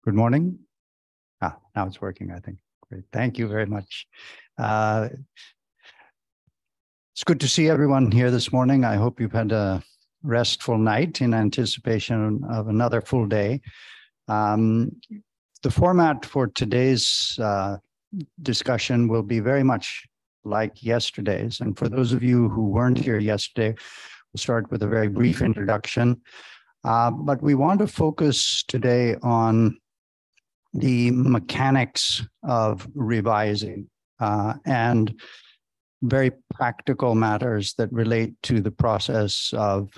Good morning. Now it's working, I think. Great. Thank you very much. It's good to see everyone here this morning. I hope you've had a restful night in anticipation of another full day. The format for today's discussion will be very much like yesterday's. And for those of you who weren't here yesterday, we'll start with a very brief introduction. But we want to focus today on the mechanics of revising and very practical matters that relate to the process of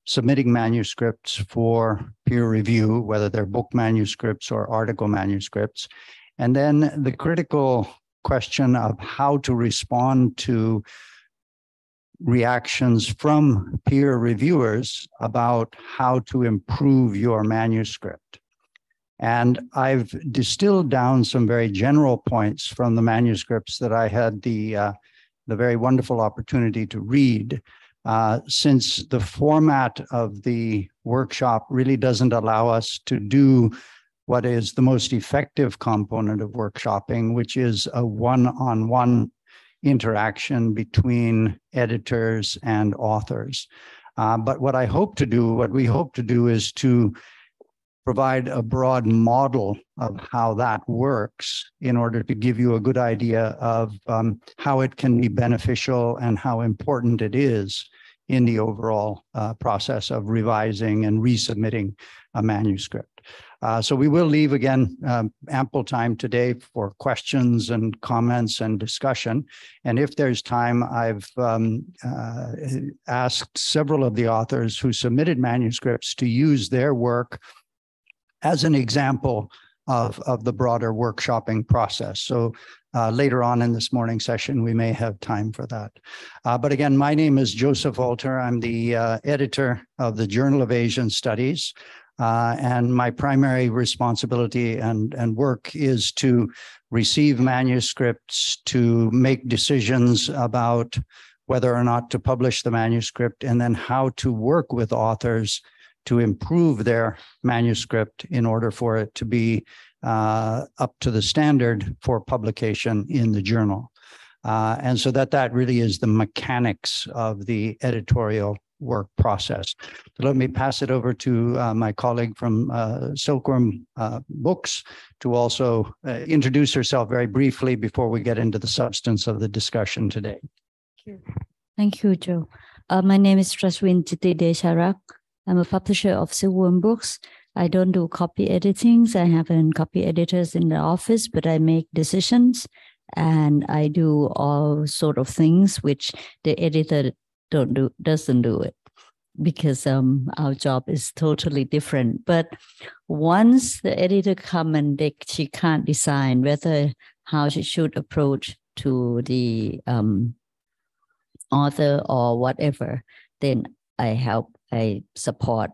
submitting manuscripts for peer review, whether they're book manuscripts or article manuscripts. And then the critical question of how to respond to reactions from peer reviewers about how to improve your manuscript. And I've distilled down some very general points from the manuscripts that I had the very wonderful opportunity to read, since the format of the workshop really doesn't allow us to do what is the most effective component of workshopping, which is a one-on-one interaction between editors and authors. But what we hope to do is to provide a broad model of how that works in order to give you a good idea of how it can be beneficial and how important it is in the overall process of revising and resubmitting a manuscript. So we will leave, again, ample time today for questions and comments and discussion. And if there's time, I've asked several of the authors who submitted manuscripts to use their work as an example of the broader workshopping process. So later on in this morning's session, we may have time for that. But again, my name is Joseph Walter. I'm the editor of the Journal of Asian Studies. And my primary responsibility and work is to receive manuscripts, to make decisions about whether or not to publish the manuscript, and then how to work with authors to improve their manuscript in order for it to be up to the standard for publication in the journal. And so that really is the mechanics of the editorial work process. So let me pass it over to my colleague from Silkworm Books to also introduce herself very briefly before we get into the substance of the discussion today. Thank you, Joe. My name is Trasvin Jittidecharak. I'm a publisher of Silkworm Books. I don't do copy editing. I have copy editors in the office, but I make decisions and I do all sort of things which the editor doesn't do it, because our job is totally different. But once the editor comes and she can't decide whether how she should approach to the author or whatever, then I support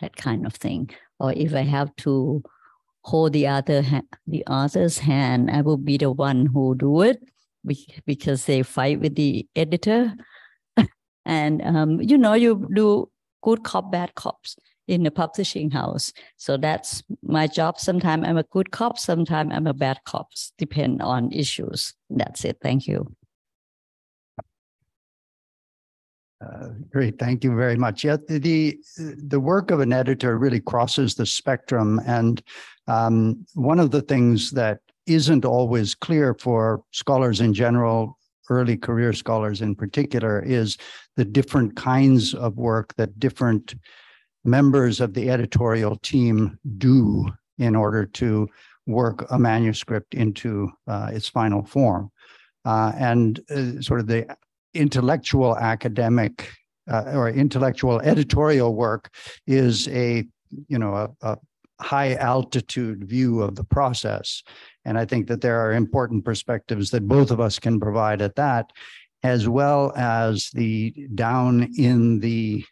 that kind of thing. Or if I have to hold the author's hand, I will be the one who do it, because they fight with the editor. And, you do good cop, bad cops in the publishing house. So that's my job. Sometimes I'm a good cop, sometimes I'm a bad cop, depend on issues. That's it. Thank you. Great, thank you very much. Yeah, the work of an editor really crosses the spectrum. And one of the things that isn't always clear for scholars in general, early career scholars in particular, is the different kinds of work that different members of the editorial team do in order to work a manuscript into its final form. And sort of the intellectual academic or intellectual editorial work is a high altitude view of the process. And I think that there are important perspectives that both of us can provide at that, as well as the down in the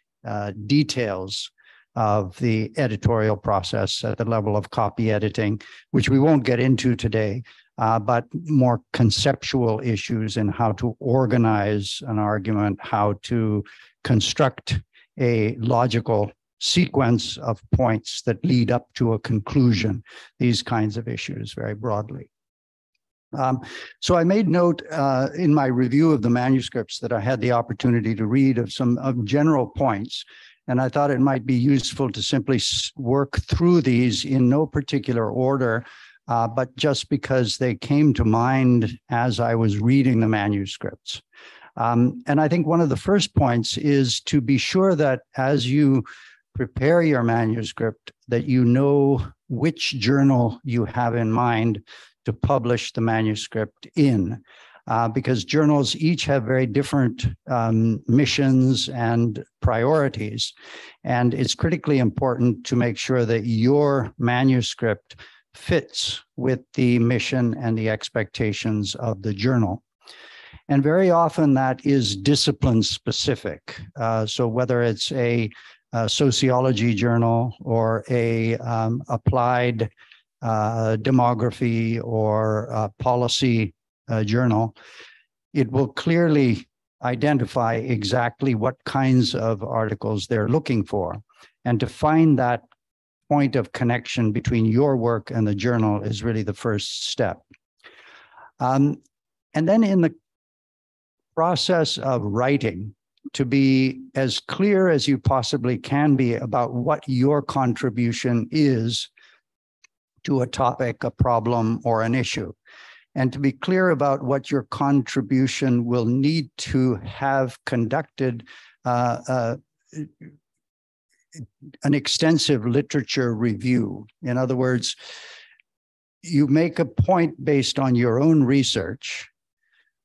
details of the editorial process at the level of copy editing, which we won't get into today, but more conceptual issues in how to organize an argument, how to construct a logical sequence of points that lead up to a conclusion, these kinds of issues very broadly. So I made note in my review of the manuscripts that I had the opportunity to read of some general points, and I thought it might be useful to simply work through these in no particular order, but just because they came to mind as I was reading the manuscripts. And I think one of the first points is to be sure that as you prepare your manuscript, that you know which journal you have in mind to publish the manuscript in, because journals each have very different missions and priorities. And it's critically important to make sure that your manuscript fits with the mission and the expectations of the journal. And very often that is discipline specific. So whether it's a sociology journal or a applied demography or policy journal, it will clearly identify exactly what kinds of articles they're looking for. And to find that point of connection between your work and the journal is really the first step. And then in the process of writing, to be as clear as you possibly can be about what your contribution is to a topic, a problem, or an issue, and to be clear about what your contribution will need to have conducted an extensive literature review. In other words, you make a point based on your own research,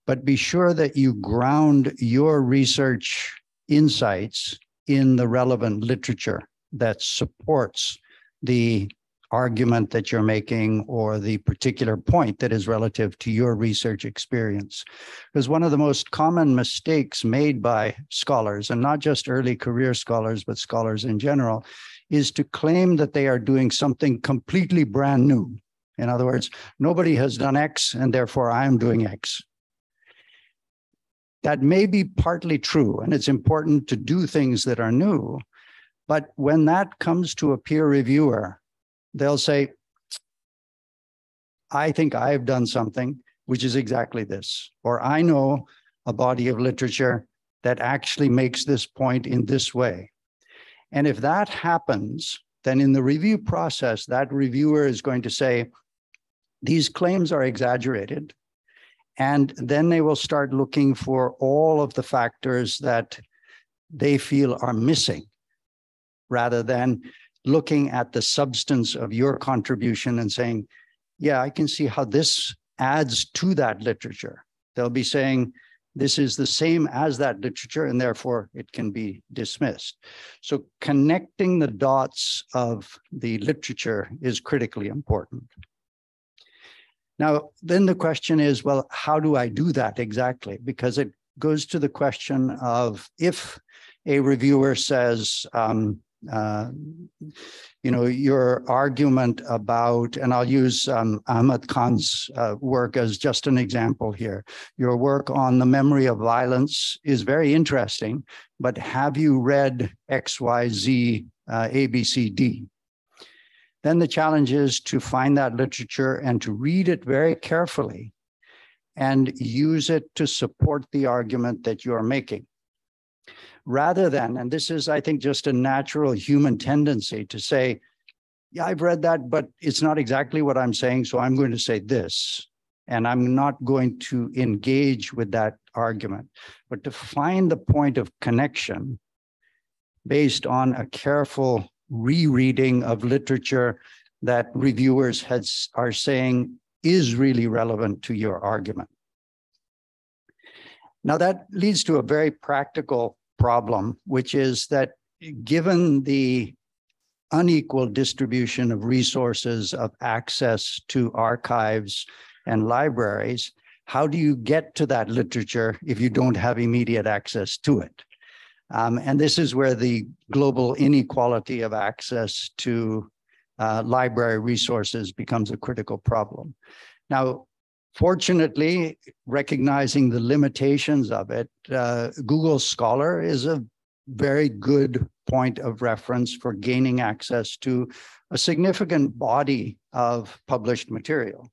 but be sure that you ground your research insights in the relevant literature that supports the argument that you're making or the particular point that is relative to your research experience. Because one of the most common mistakes made by scholars, and not just early career scholars, but scholars in general, is to claim that they are doing something completely brand new. In other words, nobody has done X, and therefore I'm doing X. That may be partly true, and it's important to do things that are new. But when that comes to a peer reviewer, they'll say, I think I've done something which is exactly this, or I know a body of literature that actually makes this point in this way. And if that happens, then in the review process, that reviewer is going to say, these claims are exaggerated. And then they will start looking for all of the factors that they feel are missing, rather than looking at the substance of your contribution and saying, yeah, I can see how this adds to that literature. They'll be saying, this is the same as that literature, and therefore it can be dismissed. So connecting the dots of the literature is critically important. Now, then the question is, well, how do I do that exactly? Because it goes to the question of, if a reviewer says, your argument about, and I'll use Ahmad Khan's work as just an example here. Your work on the memory of violence is very interesting, but have you read X, Y, Z, A, B, C, D? Then the challenge is to find that literature and to read it very carefully and use it to support the argument that you're making. Rather than, and this is, I think, just a natural human tendency to say, yeah, I've read that, but it's not exactly what I'm saying, so I'm going to say this, and I'm not going to engage with that argument. But to find the point of connection based on a careful rereading of literature that reviewers are saying is really relevant to your argument. Now that leads to a very practical problem, which is that given the unequal distribution of resources, of access to archives and libraries, how do you get to that literature if you don't have immediate access to it? And this is where the global inequality of access to library resources becomes a critical problem. Now, fortunately, recognizing the limitations of it, Google Scholar is a very good point of reference for gaining access to a significant body of published material.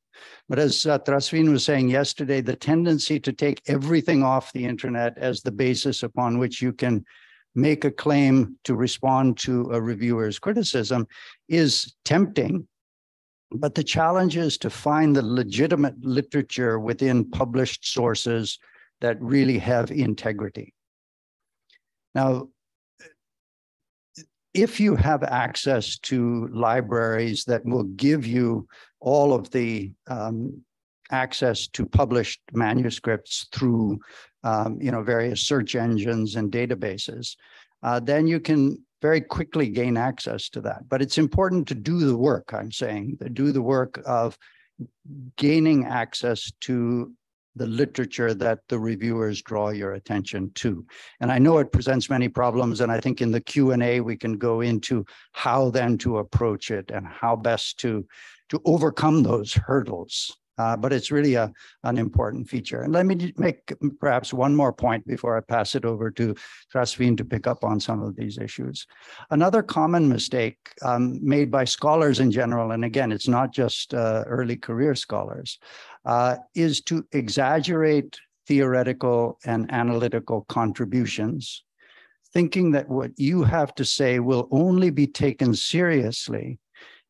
But as Trasvin was saying yesterday, the tendency to take everything off the internet as the basis upon which you can make a claim to respond to a reviewer's criticism is tempting. But the challenge is to find the legitimate literature within published sources that really have integrity. Now, if you have access to libraries that will give you all of the access to published manuscripts through various search engines and databases, then you can very quickly gain access to that. But it's important to do the work, I'm saying, to do the work of gaining access to the literature that the reviewers draw your attention to. And I know it presents many problems, and I think in the Q&A we can go into how then to approach it and how best to overcome those hurdles. But it's really an important feature. And let me make perhaps one more point before I pass it over to Trasvin to pick up on some of these issues. Another common mistake made by scholars in general, and again, it's not just early career scholars, is to exaggerate theoretical and analytical contributions, thinking that what you have to say will only be taken seriously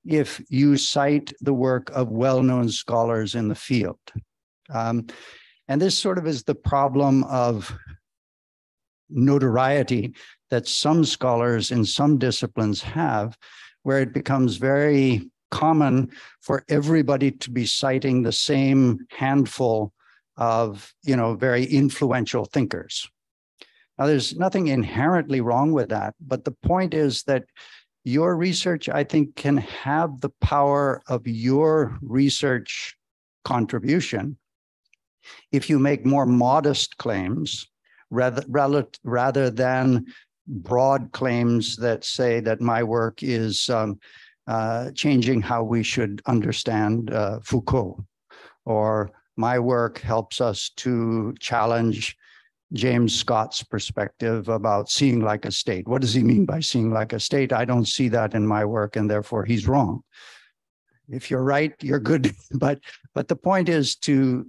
if you cite the work of well-known scholars in the field. And this sort of is the problem of notoriety that some scholars in some disciplines have, where it becomes very common for everybody to be citing the same handful of, very influential thinkers. Now, there's nothing inherently wrong with that, but the point is that your research, I think, can have the power of your research contribution if you make more modest claims rather than broad claims that say that my work is changing how we should understand Foucault, or my work helps us to challenge James Scott's perspective about seeing like a state. What does he mean by seeing like a state? I don't see that in my work, and therefore he's wrong. If you're right, you're good. But the point is to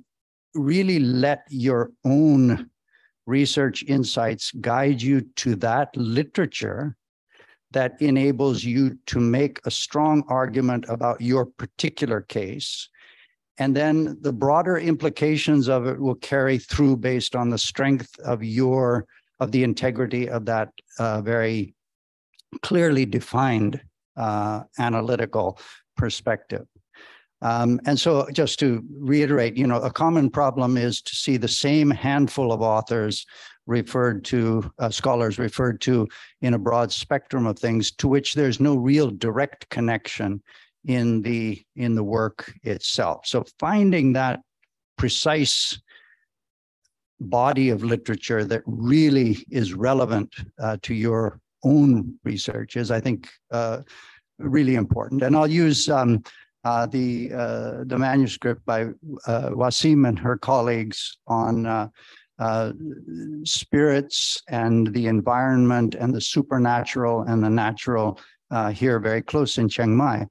really let your own research insights guide you to that literature that enables you to make a strong argument about your particular case. And then the broader implications of it will carry through based on the strength of the integrity of that very clearly defined analytical perspective. And so just to reiterate, a common problem is to see the same handful of authors referred to, scholars referred to in a broad spectrum of things to which there's no real direct connection in the work itself. So finding that precise body of literature that really is relevant to your own research is, I think, really important. And I'll use the manuscript by Wasim and her colleagues on spirits and the environment and the supernatural and the natural here very close in Chiang Mai.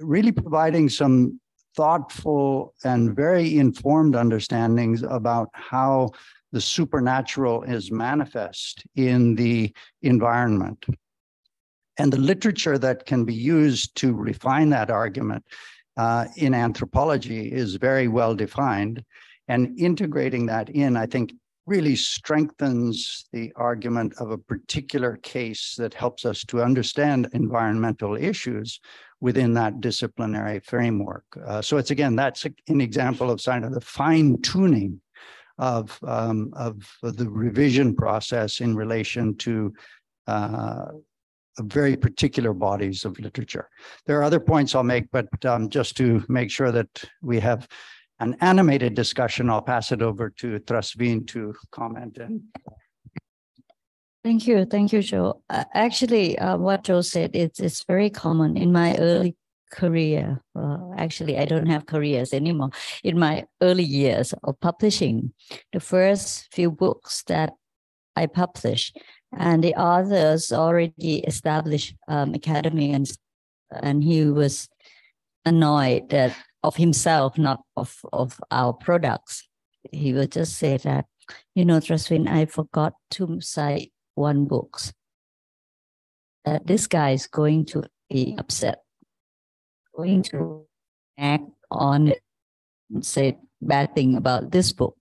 Really providing some thoughtful and very informed understandings about how the supernatural is manifest in the environment. And the literature that can be used to refine that argument in anthropology is very well defined. And integrating that in, I think, really strengthens the argument of a particular case that helps us to understand environmental issues within that disciplinary framework. So it's, again, that's an example of kind of the fine-tuning of the revision process in relation to very particular bodies of literature. There are other points I'll make, but just to make sure that we have an animated discussion, I'll pass it over to Trasvin to comment. Thank you, Joe. Actually, what Joe said, it's very common in my early career. Actually, I don't have careers anymore. In my early years of publishing, the first few books that I published And the authors already established academy, and he was annoyed that of himself, not of our products. He would just say that, Trasvin, I forgot to cite one book. This guy is going to be upset, going to act on it and say bad thing about this book.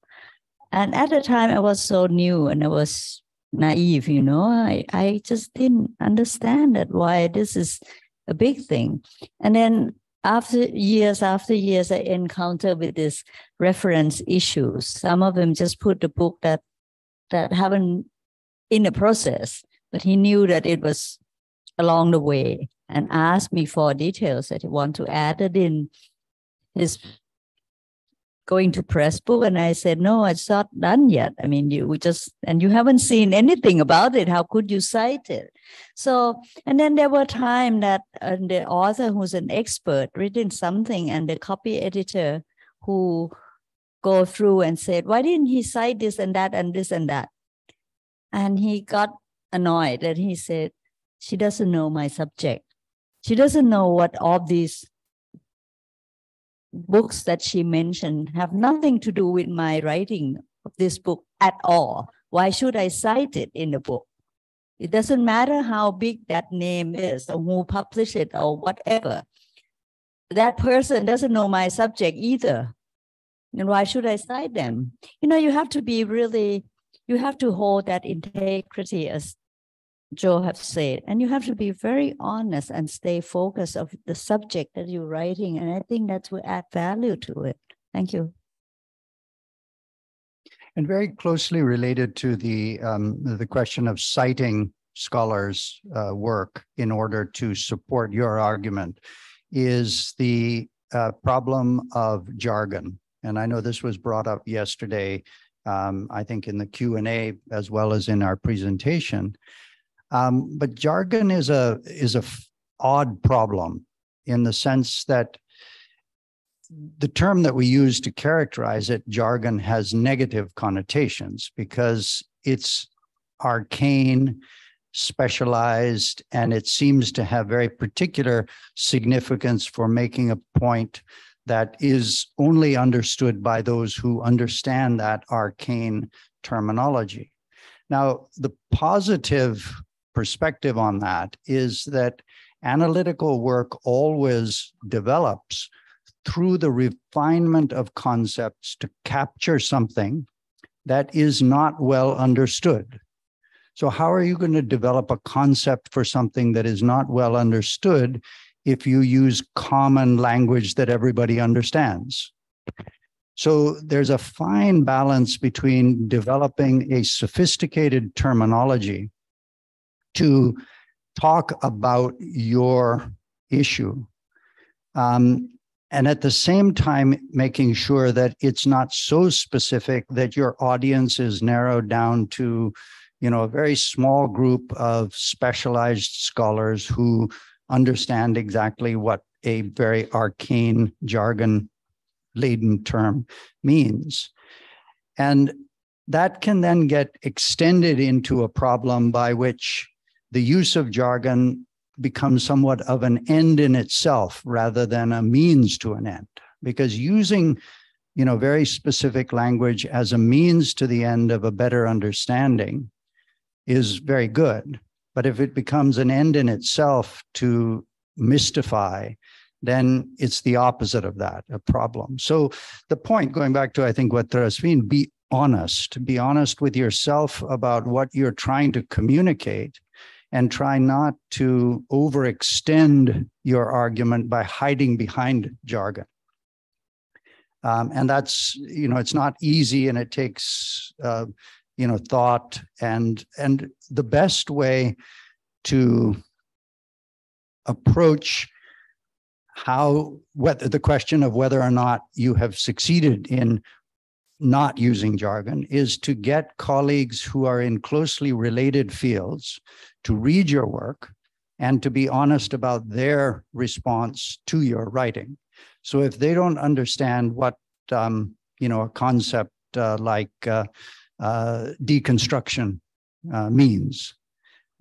And at the time, I was so new and I was naive, I just didn't understand that why this is a big thing. And then after years, I encountered with these reference issues. Some of them just put the book that haven't in the process, but he knew that it was along the way and asked me for details that he want to add it in his going to press book. And I said, no, it's not done yet. I mean, you haven't seen anything about it. How could you cite it? So, and then there were times that the author who's an expert written something and the copy editor who go through and said, why didn't he cite this and that and this and that? And he got annoyed and he said, she doesn't know my subject. She doesn't know what all these books that she mentioned have nothing to do with my writing of this book at all. Why should I cite it in the book? It doesn't matter how big that name is or who published it or whatever. That person doesn't know my subject either. And why should I cite them? You have to be you have to hold that integrity, as Joe have said, and you have to be very honest and stay focused of the subject that you're writing. And I think that will add value to it. Thank you. And very closely related to the question of citing scholars' work in order to support your argument is the problem of jargon. And I know this was brought up yesterday, I think in the Q&A as well as in our presentation. But jargon is a odd problem in the sense that the term that we use to characterize it, jargon, has negative connotations because it's arcane, specialized, and it seems to have very particular significance for making a point that is only understood by those who understand that arcane terminology. Now, the positive perspective on that is that analytical work always develops through the refinement of concepts to capture something that is not well understood. So how are you going to develop a concept for something that is not well understood if you use common language that everybody understands? So there's a fine balance between developing a sophisticated terminology to talk about your issue, and at the same time making sure that it's not so specific that your audience is narrowed down to, a very small group of specialized scholars who understand exactly what a very arcane, jargon-laden term means. And that can then get extended into a problem by which the use of jargon becomes somewhat of an end in itself rather than a means to an end. Because using, very specific language as a means to the end of a better understanding is very good. But if it becomes an end in itself to mystify, then it's the opposite of that, a problem. So the point, going back to, I think, what Trasvin, be honest with yourself about what you're trying to communicate, and try not to overextend your argument by hiding behind jargon. And that's, it's not easy, and it takes, thought. And the best way to approach the question of whether or not you have succeeded in not using jargon is to get colleagues who are in closely related fields to read your work and to be honest about their response to your writing. So if they don't understand what, a concept like deconstruction means,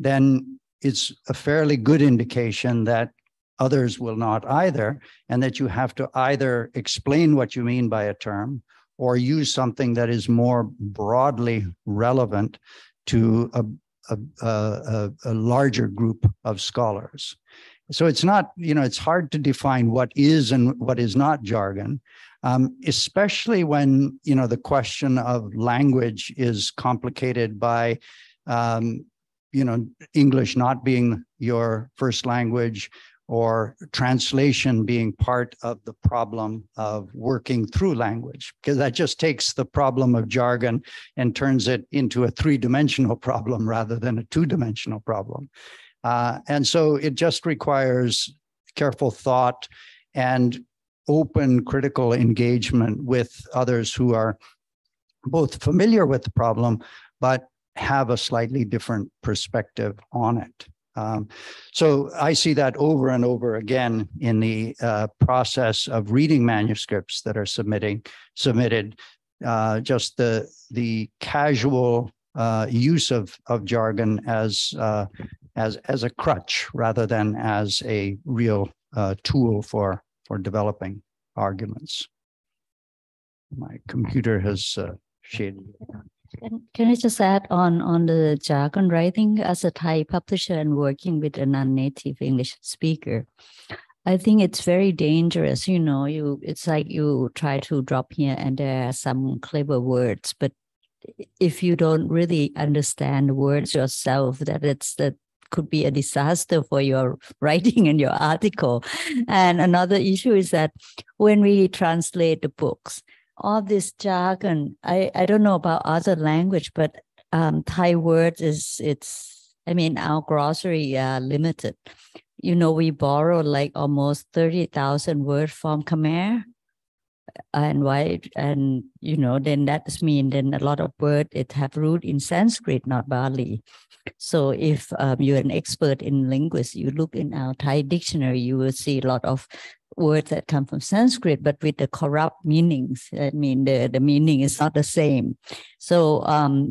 then it's a fairly good indication that others will not either, and that you have to either explain what you mean by a term or use something that is more broadly relevant to a larger group of scholars. So it's not, it's hard to define what is and what is not jargon, especially when, the question of language is complicated by, English not being your first language, or translation being part of the problem of working through language, because that just takes the problem of jargon and turns it into a three-dimensional problem rather than a two-dimensional problem. And so it just requires careful thought and open critical engagement with others who are both familiar with the problem, but have a slightly different perspective on it. So I see that over and over again in the process of reading manuscripts that are submitted, just the casual use of jargon as a crutch rather than as a real tool for developing arguments. My computer has shaded. Can I just add on the jargon writing as a Thai publisher and working with a non-native English speaker? I think it's very dangerous. It's like you try to drop here and there some clever words, but if you don't really understand the words yourself, that could be a disaster for your writing and your article. And another issue is that when we translate the books, all this jargon, I don't know about other language, but Thai words our glossary are limited. We borrow like almost 30,000 words from Khmer. And then that means then a lot of words, it have root in Sanskrit, not Bali. So if you're an expert in linguists, you look in our Thai dictionary, you will see a lot of words that come from Sanskrit, but with the corrupt meanings. I mean, the meaning is not the same. So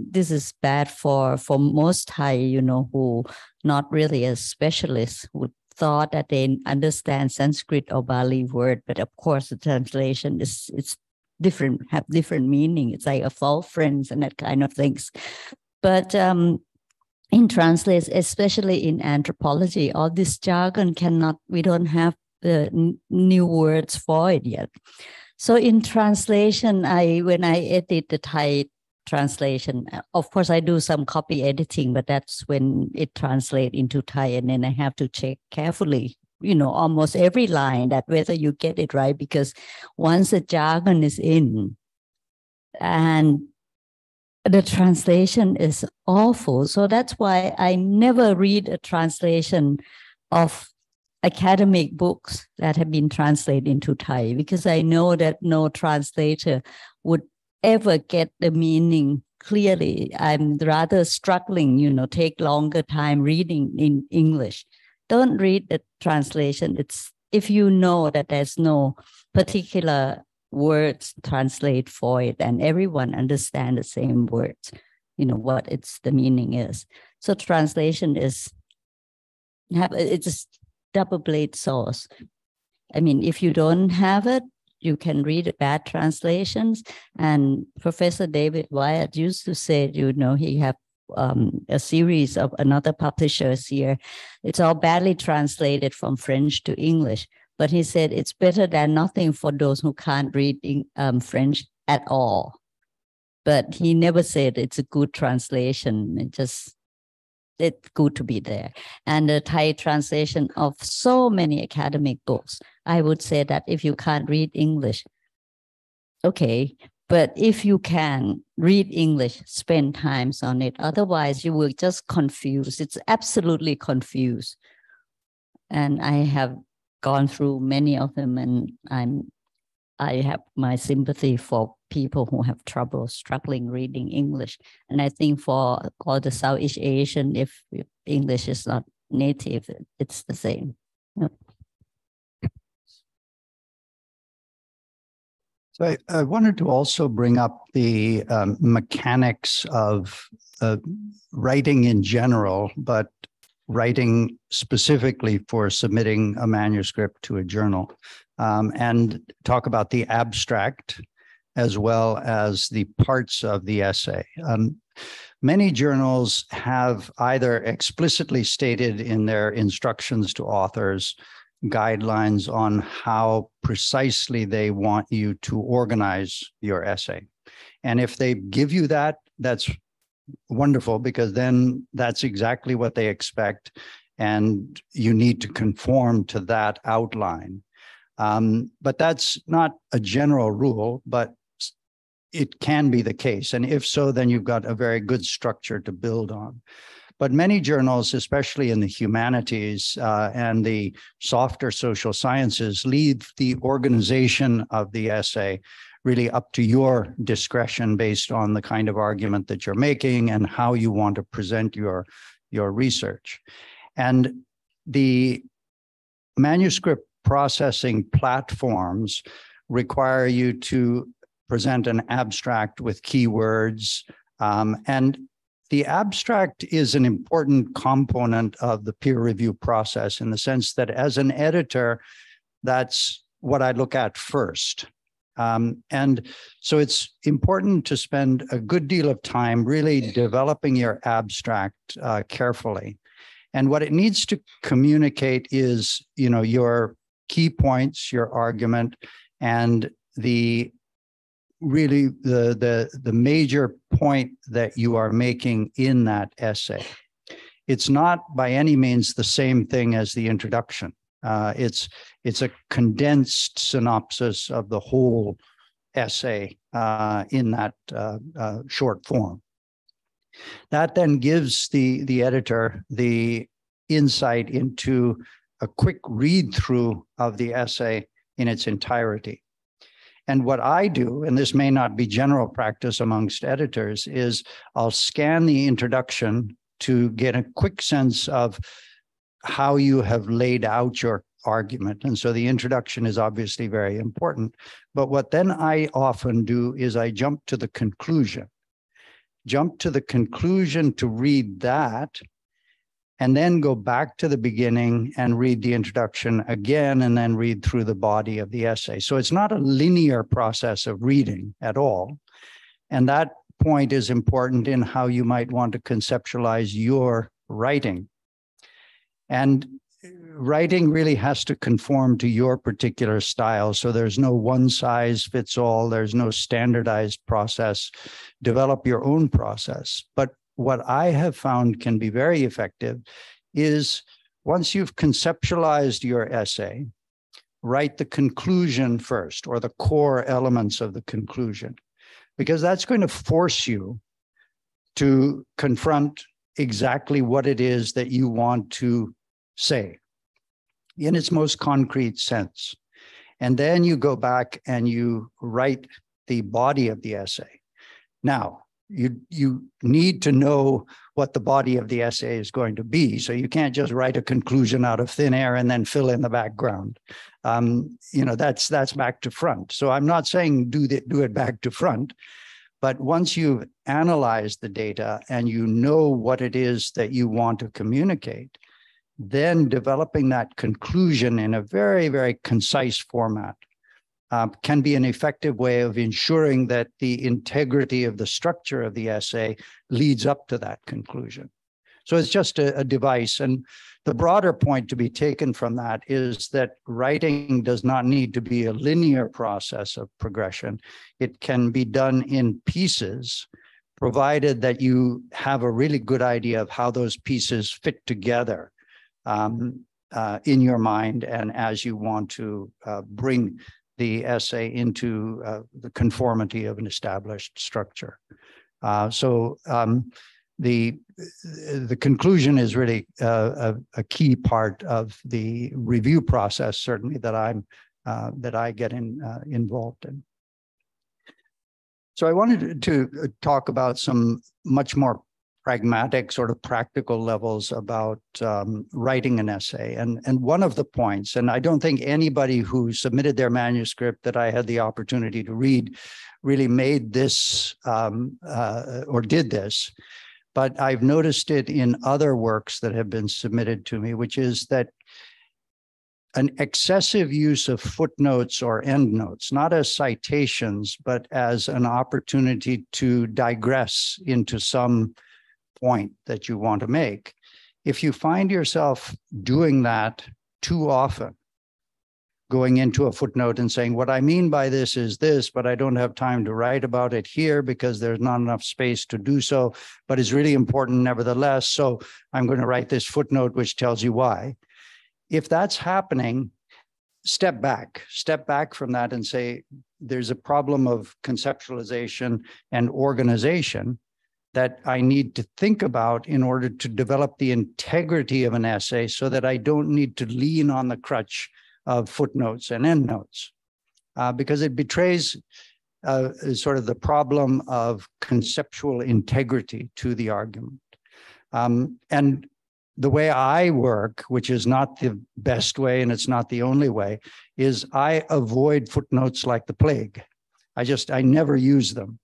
this is bad for most Thai, who not really a specialist, who thought that they understand Sanskrit or Bali word, but of course the translation it's different, have different meaning. It's like a false friends and that kind of things. But in translation, especially in anthropology, all this jargon we don't have new words for it yet. So in translation, when I edit the Thai translation, of course I do some copy editing, but that's when it translates into Thai, and then I have to check carefully, almost every line, that whether you get it right, because once the jargon is in and the translation is awful. So that's why I never read a translation of academic books that have been translated into Thai, because I know that no translator would ever get the meaning clearly. I'm rather struggling, take longer time reading in English. Don't read the translation. It's if you know that there's no particular words translate for it and everyone understand the same words, what the meaning is. So translation it's a double-bladed sword. I mean, if you don't have it, you can read bad translations. And Professor David Wyatt used to say, he have a series of another publishers here. It's all badly translated from French to English. But he said it's better than nothing for those who can't read French at all. But he never said it's a good translation. It's good to be there. And the Thai translation of so many academic books, I would say that if you can't read English, okay, but if you can read English, spend times on it. Otherwise, you will just confuse. It's absolutely confused. And I have gone through many of them, and I have my sympathy for people who have trouble struggling reading English. And I think for all the Southeast Asian, if English is not native, it's the same. Yep. So I wanted to also bring up the mechanics of writing in general, but writing specifically for submitting a manuscript to a journal, and talk about the abstract as well as the parts of the essay. Many journals have either explicitly stated in their instructions to authors guidelines on how precisely they want you to organize your essay. And if they give you that, that's wonderful, because then that's exactly what they expect, and you need to conform to that outline. But that's not a general rule, but it can be the case. And if so, then you've got a very good structure to build on. But many journals, especially in the humanities and the softer social sciences, leave the organization of the essay really up to your discretion based on the kind of argument that you're making and how you want to present your research. And the manuscript processing platforms require you to present an abstract with keywords, and the abstract is an important component of the peer review process, in the sense that as an editor, that's what I look at first. And so it's important to spend a good deal of time really developing your abstract carefully. And what it needs to communicate is, your key points, your argument, and the major point that you are making in that essay. It's not by any means the same thing as the introduction. It's a condensed synopsis of the whole essay in that short form. That then gives the editor the insight into a quick read through of the essay in its entirety. And what I do, and this may not be general practice amongst editors, is I'll scan the introduction to get a quick sense of how you have laid out your argument. And so the introduction is obviously very important. But what then I often do is I jump to the conclusion to read that, and then go back to the beginning and read the introduction again, and then read through the body of the essay. So it's not a linear process of reading at all. And that point is important in how you might want to conceptualize your writing. And writing really has to conform to your particular style. So there's no one size fits all. There's no standardized process. Develop your own process. But what I have found can be very effective is, once you've conceptualized your essay, write the conclusion first, or the core elements of the conclusion, because that's going to force you to confront exactly what it is that you want to say in its most concrete sense. And then you go back and you write the body of the essay. Now, you need to know what the body of the essay is going to be. So you can't just write a conclusion out of thin air and then fill in the background. That's back to front. So I'm not saying do it back to front, but once you've analyzed the data and you know what it is that you want to communicate, then developing that conclusion in a very, very concise format can be an effective way of ensuring that the integrity of the structure of the essay leads up to that conclusion. So it's just a device. And the broader point to be taken from that is that writing does not need to be a linear process of progression. It can be done in pieces, provided that you have a really good idea of how those pieces fit together in your mind, and as you want to bring the essay into the conformity of an established structure. So the conclusion is really a key part of the review process, certainly that I get involved in. So I wanted to talk about some much more pragmatic, sort of practical levels about writing an essay. And one of the points, and I don't think anybody who submitted their manuscript that I had the opportunity to read really made this or did this, but I've noticed it in other works that have been submitted to me, which is that an excessive use of footnotes or endnotes, not as citations, but as an opportunity to digress into some point that you want to make. If you find yourself doing that too often, going into a footnote and saying, what I mean by this is this, but I don't have time to write about it here because there's not enough space to do so, but it's really important nevertheless, so I'm going to write this footnote which tells you why. If that's happening, step back from that and say, there's a problem of conceptualization and organization that I need to think about in order to develop the integrity of an essay so that I don't need to lean on the crutch of footnotes and endnotes, because it betrays sort of the problem of conceptual integrity to the argument. And the way I work, which is not the best way and it's not the only way, is I avoid footnotes like the plague. I never use them.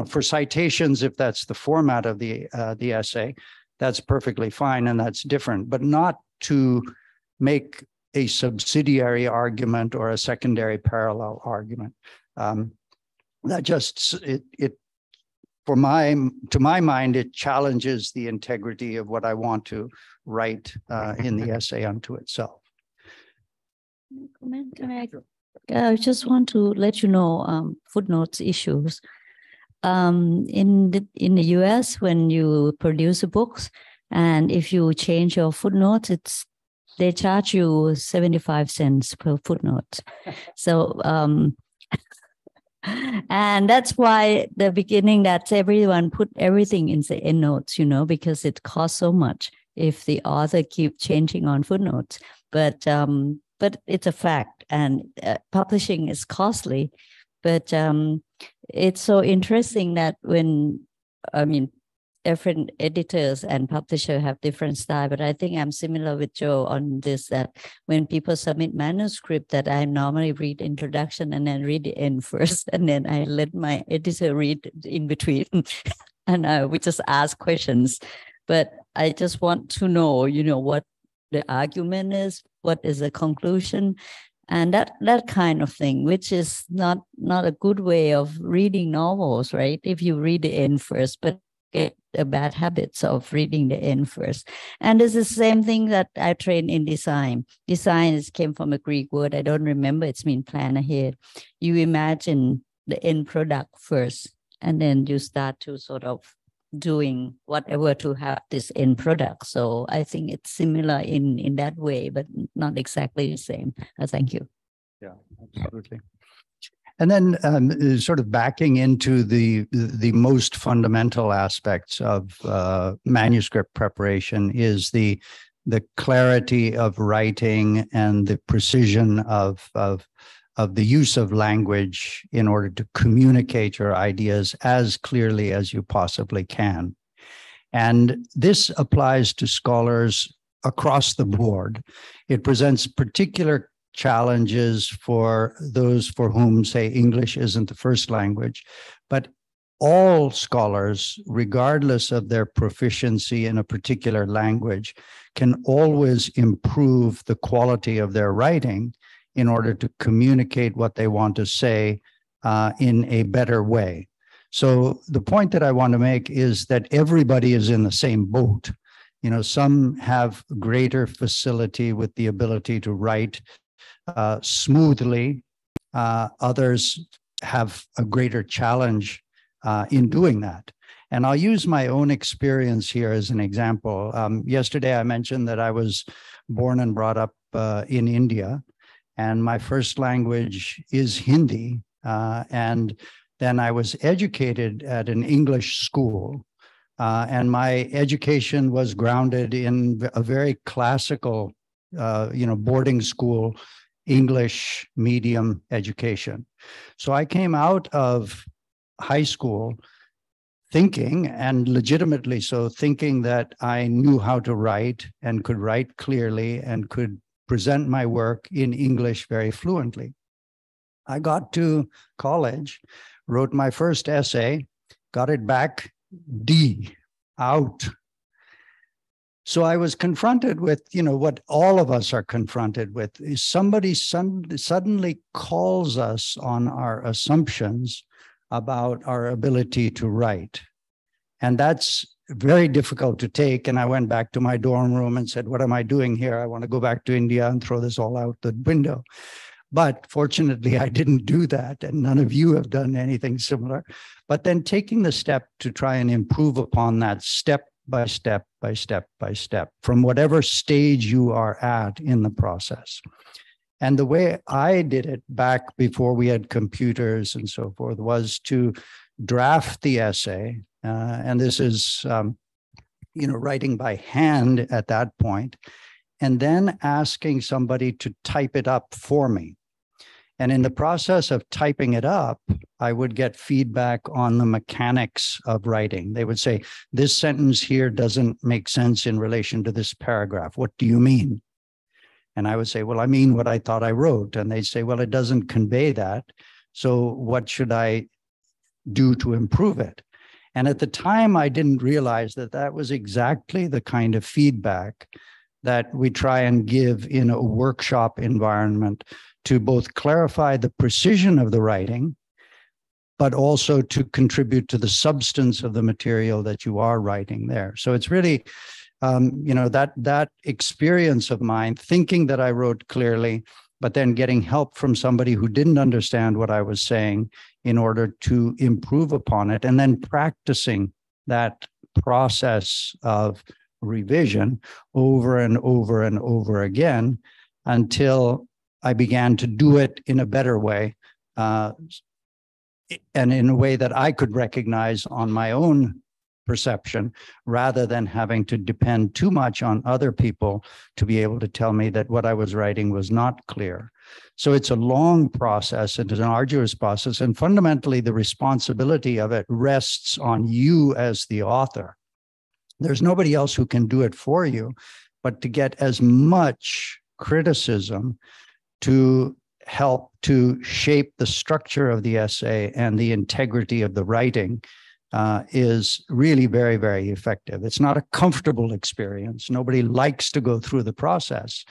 For citations, if that's the format of the essay, that's perfectly fine and that's different, but not to make a subsidiary argument or a secondary parallel argument. That just, to my mind, it challenges the integrity of what I want to write in the essay unto itself. I just want to let you know footnotes issues. In the US, when you produce books, and if you change your footnotes, they charge you 75 cents per footnote. So, and that's why the beginning that everyone put everything in the endnotes, because it costs so much if the author keep changing on footnotes. But it's a fact, and publishing is costly. But it's so interesting that different editors and publishers have different style, but I think I'm similar with Joe on this, that when people submit manuscript, that I normally read introduction and then read the end first, and then I let my editor read in between, and we just ask questions. But I just want to know, what the argument is, what is the conclusion, and that kind of thing, which is not a good way of reading novels, right? If you read the end first, but get the bad habits of reading the end first. And this is the same thing that I trained in design. Design came from a Greek word. I don't remember. It's mean plan ahead. You imagine the end product first, and then you start to sort of doing whatever to have this end product. So I think it's similar in that way, but not exactly the same. Thank you. Yeah, absolutely. And then sort of backing into the most fundamental aspects of manuscript preparation is the clarity of writing and the precision of the use of language in order to communicate your ideas as clearly as you possibly can. And this applies to scholars across the board. It presents particular challenges for those for whom, say, English isn't the first language, but all scholars, regardless of their proficiency in a particular language, can always improve the quality of their writing in order to communicate what they want to say in a better way. So the point that I want to make is that everybody is in the same boat. Some have greater facility with the ability to write smoothly. Others have a greater challenge in doing that. And I'll use my own experience here as an example. Yesterday, I mentioned that I was born and brought up in India, and my first language is Hindi. And then I was educated at an English school. And my education was grounded in a very classical, boarding school English medium education. So I came out of high school thinking, and legitimately so, thinking that I knew how to write and could write clearly and could present my work in English very fluently. I got to college, wrote my first essay, got it back D, out. So I was confronted with, what all of us are confronted with, is somebody suddenly calls us on our assumptions about our ability to write. And that's very difficult to take. And I went back to my dorm room and said, what am I doing here? I want to go back to India and throw this all out the window. But fortunately, I didn't do that. And none of you have done anything similar. But then taking the step to try and improve upon that step by step by step by step, from whatever stage you are at in the process. And the way I did it back before we had computers and so forth was to draft the essay. And this is, writing by hand at that point, and then asking somebody to type it up for me. And in the process of typing it up, I would get feedback on the mechanics of writing. They would say, this sentence here doesn't make sense in relation to this paragraph. What do you mean? And I would say, well, I mean what I thought I wrote. And they'd say, well, it doesn't convey that. So what should I do to improve it? And at the time, I didn't realize that that was exactly the kind of feedback that we try and give in a workshop environment to both clarify the precision of the writing, but also to contribute to the substance of the material that you are writing there. So it's really, that experience of mine, thinking that I wrote clearly, but then getting help from somebody who didn't understand what I was saying in order to improve upon it, and then practicing that process of revision over and over and over again until I began to do it in a better way, and in a way that I could recognize on my own perception, rather than having to depend too much on other people to be able to tell me that what I was writing was not clear. So it's a long process, it's an arduous process, and fundamentally the responsibility of it rests on you as the author. There's nobody else who can do it for you, but to get as much criticism to help to shape the structure of the essay and the integrity of the writing is really very, very effective. It's not a comfortable experience. Nobody likes to go through the process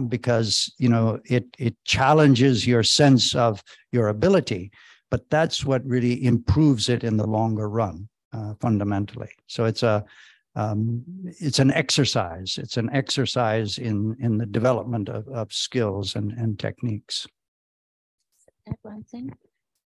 because, it challenges your sense of your ability, but that's what really improves it in the longer run, fundamentally. So it's an exercise. It's an exercise in the development of skills and techniques. Add one thing.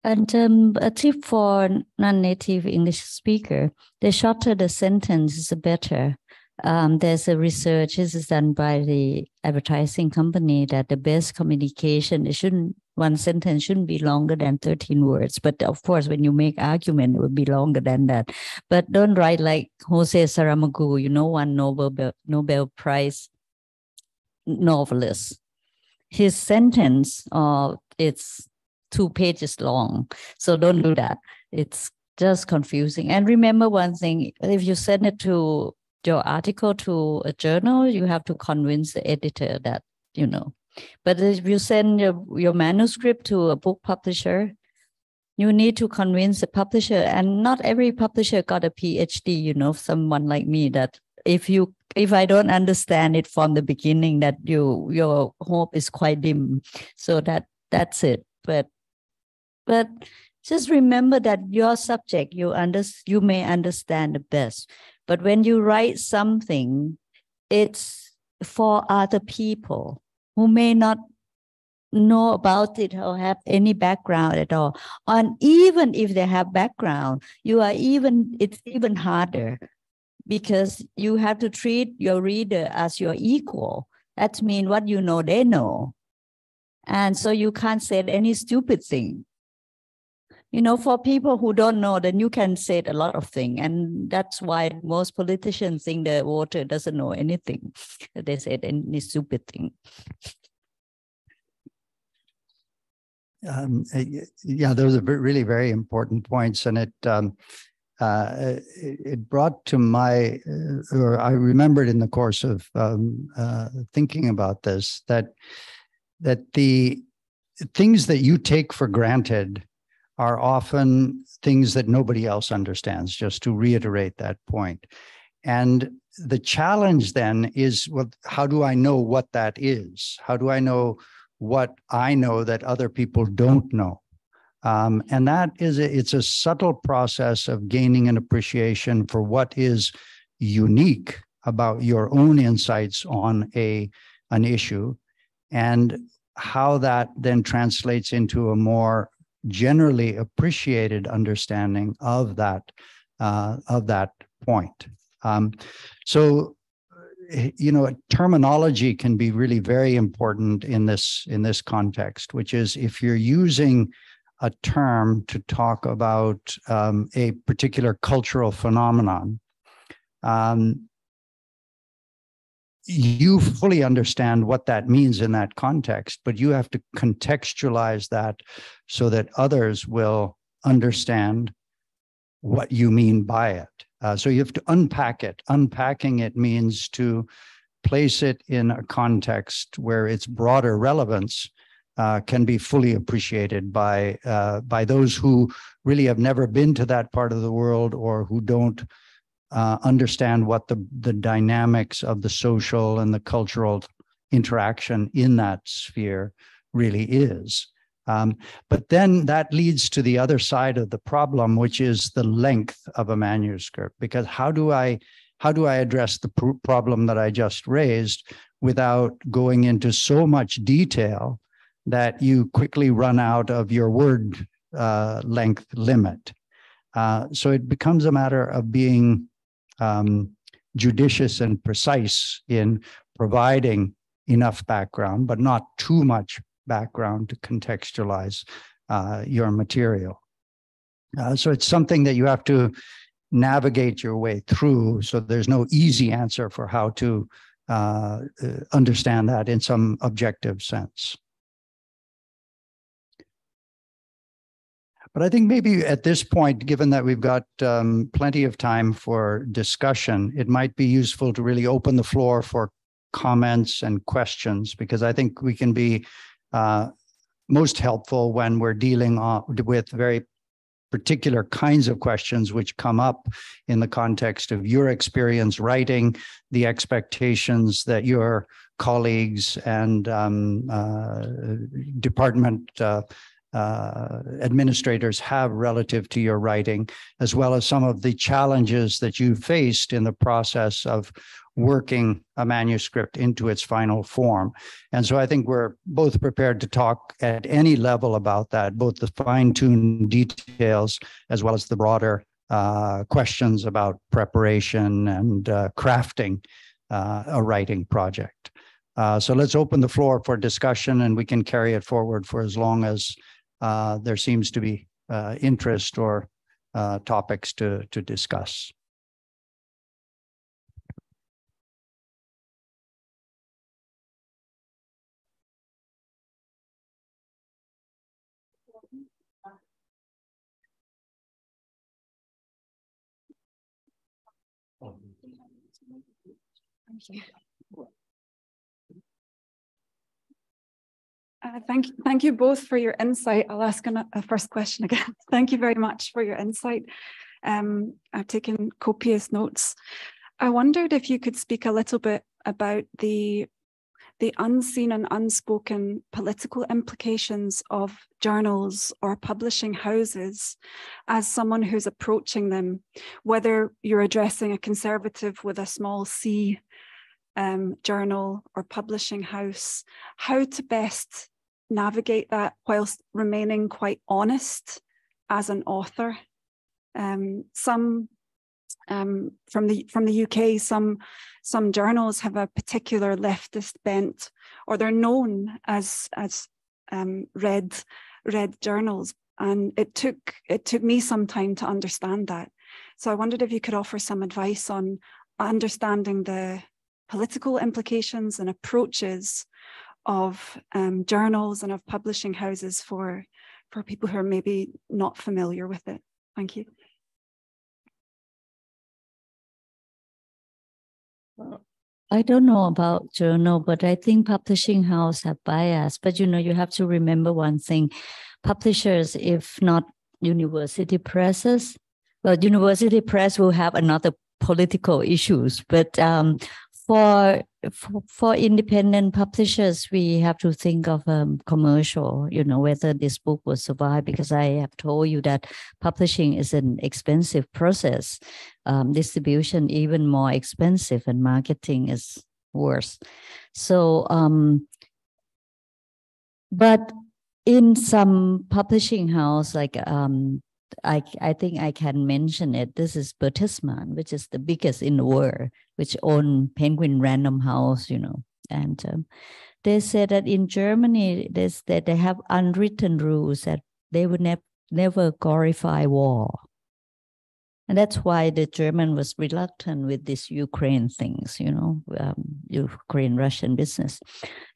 And a tip for non-native English speaker: the shorter the sentence is better. There's a research, this is done by the advertising company, that the best communication, one sentence shouldn't be longer than 13 words. But of course, when you make argument, it would be longer than that. But don't write like Jose Saramago, one Nobel Prize novelist. His sentence, it's 2 pages long. So don't do that. It's just confusing. And remember one thing, if you send it to your article to a journal, you have to convince the editor that, But if you send your manuscript to a book publisher, you need to convince the publisher. And not every publisher got a PhD, someone like me, that if I don't understand it from the beginning, that your hope is quite dim. So that's it. But just remember that your subject, you may understand the best. But when you write something, it's for other people who may not know about it or have any background at all. And even if they have background, it's even harder, because you have to treat your reader as your equal. That means what you know, they know. And so you can't say any stupid thing. For people who don't know, then you can say a lot of things. And that's why most politicians think the voter doesn't know anything. They say any stupid thing. Those are really very important points. And it brought to my, or I remembered in the course of thinking about this, that the things that you take for granted are often things that nobody else understands, just to reiterate that point. And the challenge then is, well, how do I know what that is? How do I know what I know that other people don't know? And that is, it's a subtle process of gaining an appreciation for what is unique about your own insights on an issue, and how that then translates into a more generally appreciated understanding of that point. So, you know, terminology can be really very important in this context, which is if you're using a term to talk about a particular cultural phenomenon, you fully understand what that means in that context, but you have to contextualize that so that others will understand what you mean by it. So you have to unpack it. Unpacking it means to place it in a context where its broader relevance can be fully appreciated by those who really have never been to that part of the world, or who don't understand what the dynamics of the social and the cultural interaction in that sphere really is. But then that leads to the other side of the problem, which is the length of a manuscript. Because how do I address the problem that I just raised without going into so much detail that you quickly run out of your word length limit? So it becomes a matter of being judicious and precise in providing enough background, but not too much background to contextualize your material. So it's something that you have to navigate your way through. So there's no easy answer for how to understand that in some objective sense. But I think maybe at this point, given that we've got plenty of time for discussion, it might be useful to really open the floor for comments and questions, because I think we can be most helpful when we're dealing with very particular kinds of questions which come up in the context of your experience writing, the expectations that your colleagues and department administrators have relative to your writing, as well as some of the challenges that you faced in the process of working a manuscript into its final form. And so I think we're both prepared to talk at any level about that, both the fine-tuned details as well as the broader questions about preparation and crafting a writing project. So let's open the floor for discussion, and we can carry it forward for as long as there seems to be interest or topics to discuss. Thank you both for your insight. I'll ask a first question again. Thank you very much for your insight. I've taken copious notes. I wondered if you could speak a little bit about the unseen and unspoken political implications of journals or publishing houses as someone who's approaching them, whether you're addressing a conservative with a small c journal or publishing house, how to best navigate that whilst remaining quite honest as an author. Some from the UK, some journals have a particular leftist bent, or they're known as red journals, and it took me some time to understand that. So I wondered if you could offer some advice on understanding the political implications and approaches of journals and of publishing houses for people who are maybe not familiar with it. Thank you. I don't know about journal, but I think publishing house have bias. But you have to remember one thing: publishers, if not university presses, well, university press will have another political issues. But for independent publishers, we have to think of commercial, whether this book will survive, because I have told you that publishing is an expensive process. Distribution even more expensive, and marketing is worse. So, but in some publishing house, like I think I can mention it. This is Bertelsmann, which is the biggest in the world, which own Penguin Random House, and they said that in Germany, they have unwritten rules that they would never glorify war. And that's why the German was reluctant with this Ukraine things, Ukraine-Russian business.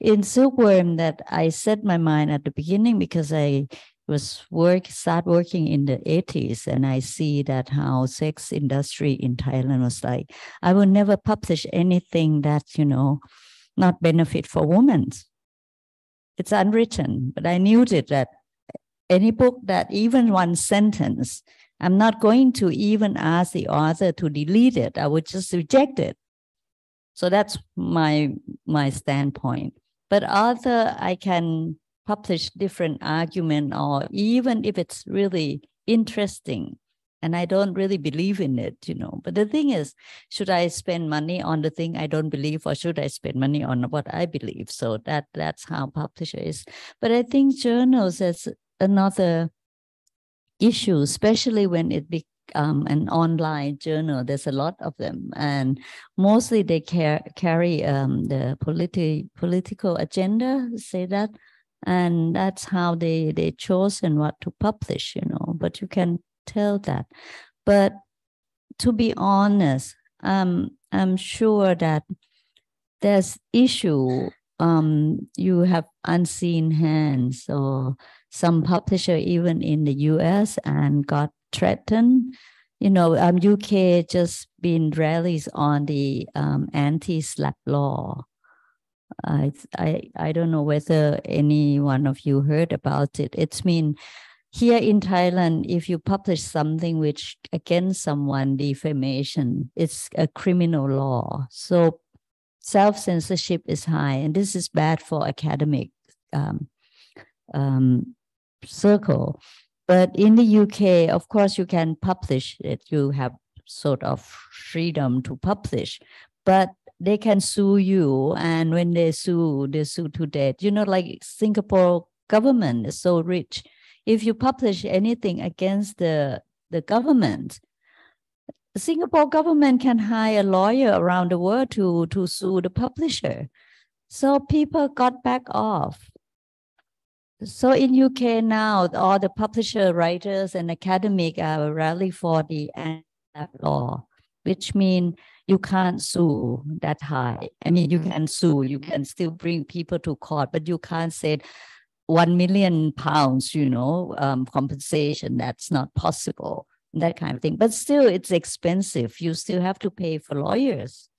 In Silkworm, that I set my mind at the beginning, because I start working in the 80s, and I see that how sex industry in Thailand was like, I will never publish anything that, not benefit for women. It's unwritten, but I knew that any book that even one sentence, I'm not going to even ask the author to delete it. I would just reject it. So that's my standpoint. But author, I can publish different argument, or even if it's really interesting and I don't really believe in it, But the thing is, should I spend money on the thing I don't believe, or should I spend money on what I believe? So that's how publisher is. But I think journals is another issue, especially when it becomes an online journal. There's a lot of them, and mostly they carry the political agenda, say that. And that's how they chosen what to publish, but you can tell that. But to be honest, I'm sure that there's issue, you have unseen hands, or some publisher even in the US and got threatened. UK just been rallies on the anti-slap law. I don't know whether any one of you heard about it. It's mean here in Thailand, if you publish something which against someone, defamation, it's a criminal law. So self-censorship is high, and this is bad for academic circle. But in the UK, of course, you can publish it. You have sort of freedom to publish, but they can sue you, and when they sue to death. Like Singapore government is so rich. If you publish anything against the government, the Singapore government can hire a lawyer around the world to sue the publisher. So people got back off. So in UK now, all the publisher, writers, and academic are rally for the law, which means you can't sue that high. I mean, you can sue, you can still bring people to court, but you can't say £1 million, compensation. That's not possible, that kind of thing. But still, it's expensive. You still have to pay for lawyers.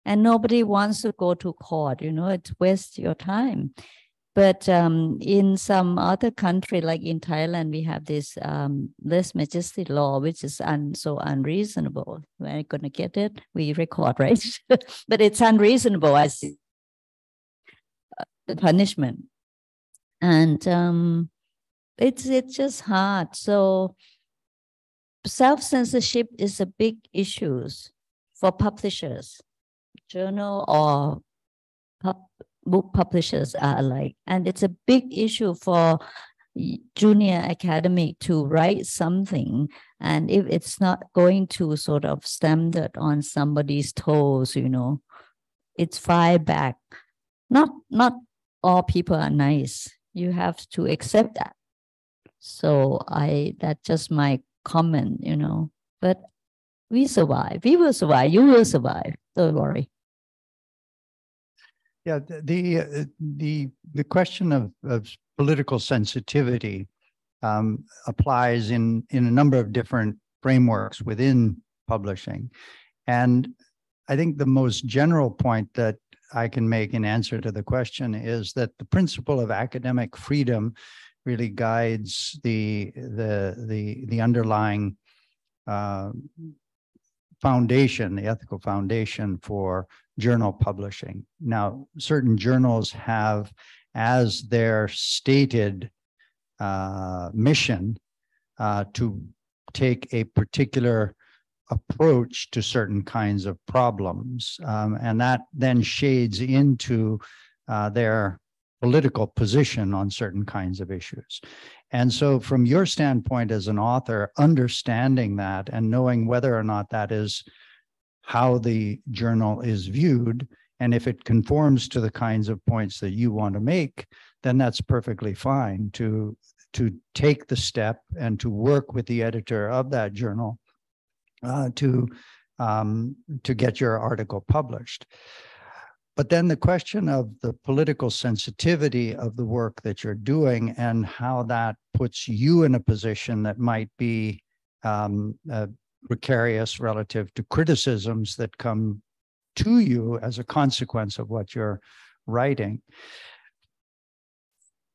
And nobody wants to go to court, it wastes your time. But in some other country, like in Thailand, we have this less majesty law, which is so unreasonable. We're going to get it. We record, right? But it's unreasonable, I see, the punishment. And it's just hard. So self-censorship is a big issue for publishers, journal or book publishers are alike. And it's a big issue for junior academic to write something. And if it's not going to sort of standard on somebody's toes, it's fire back. Not all people are nice. You have to accept that. So that's just my comment, but we survive. We will survive. You will survive. Don't worry. Yeah, the question of political sensitivity applies in a number of different frameworks within publishing. And I think the most general point that I can make in answer to the question is that the principle of academic freedom really guides the underlying foundation, the ethical foundation for journal publishing. Now, certain journals have as their stated mission to take a particular approach to certain kinds of problems, and that then shades into their political position on certain kinds of issues. And so from your standpoint as an author, understanding that and knowing whether or not that is how the journal is viewed, and if it conforms to the kinds of points that you want to make, then that's perfectly fine to take the step and to work with the editor of that journal to get your article published. But then the question of the political sensitivity of the work that you're doing and how that puts you in a position that might be precarious relative to criticisms that come to you as a consequence of what you're writing.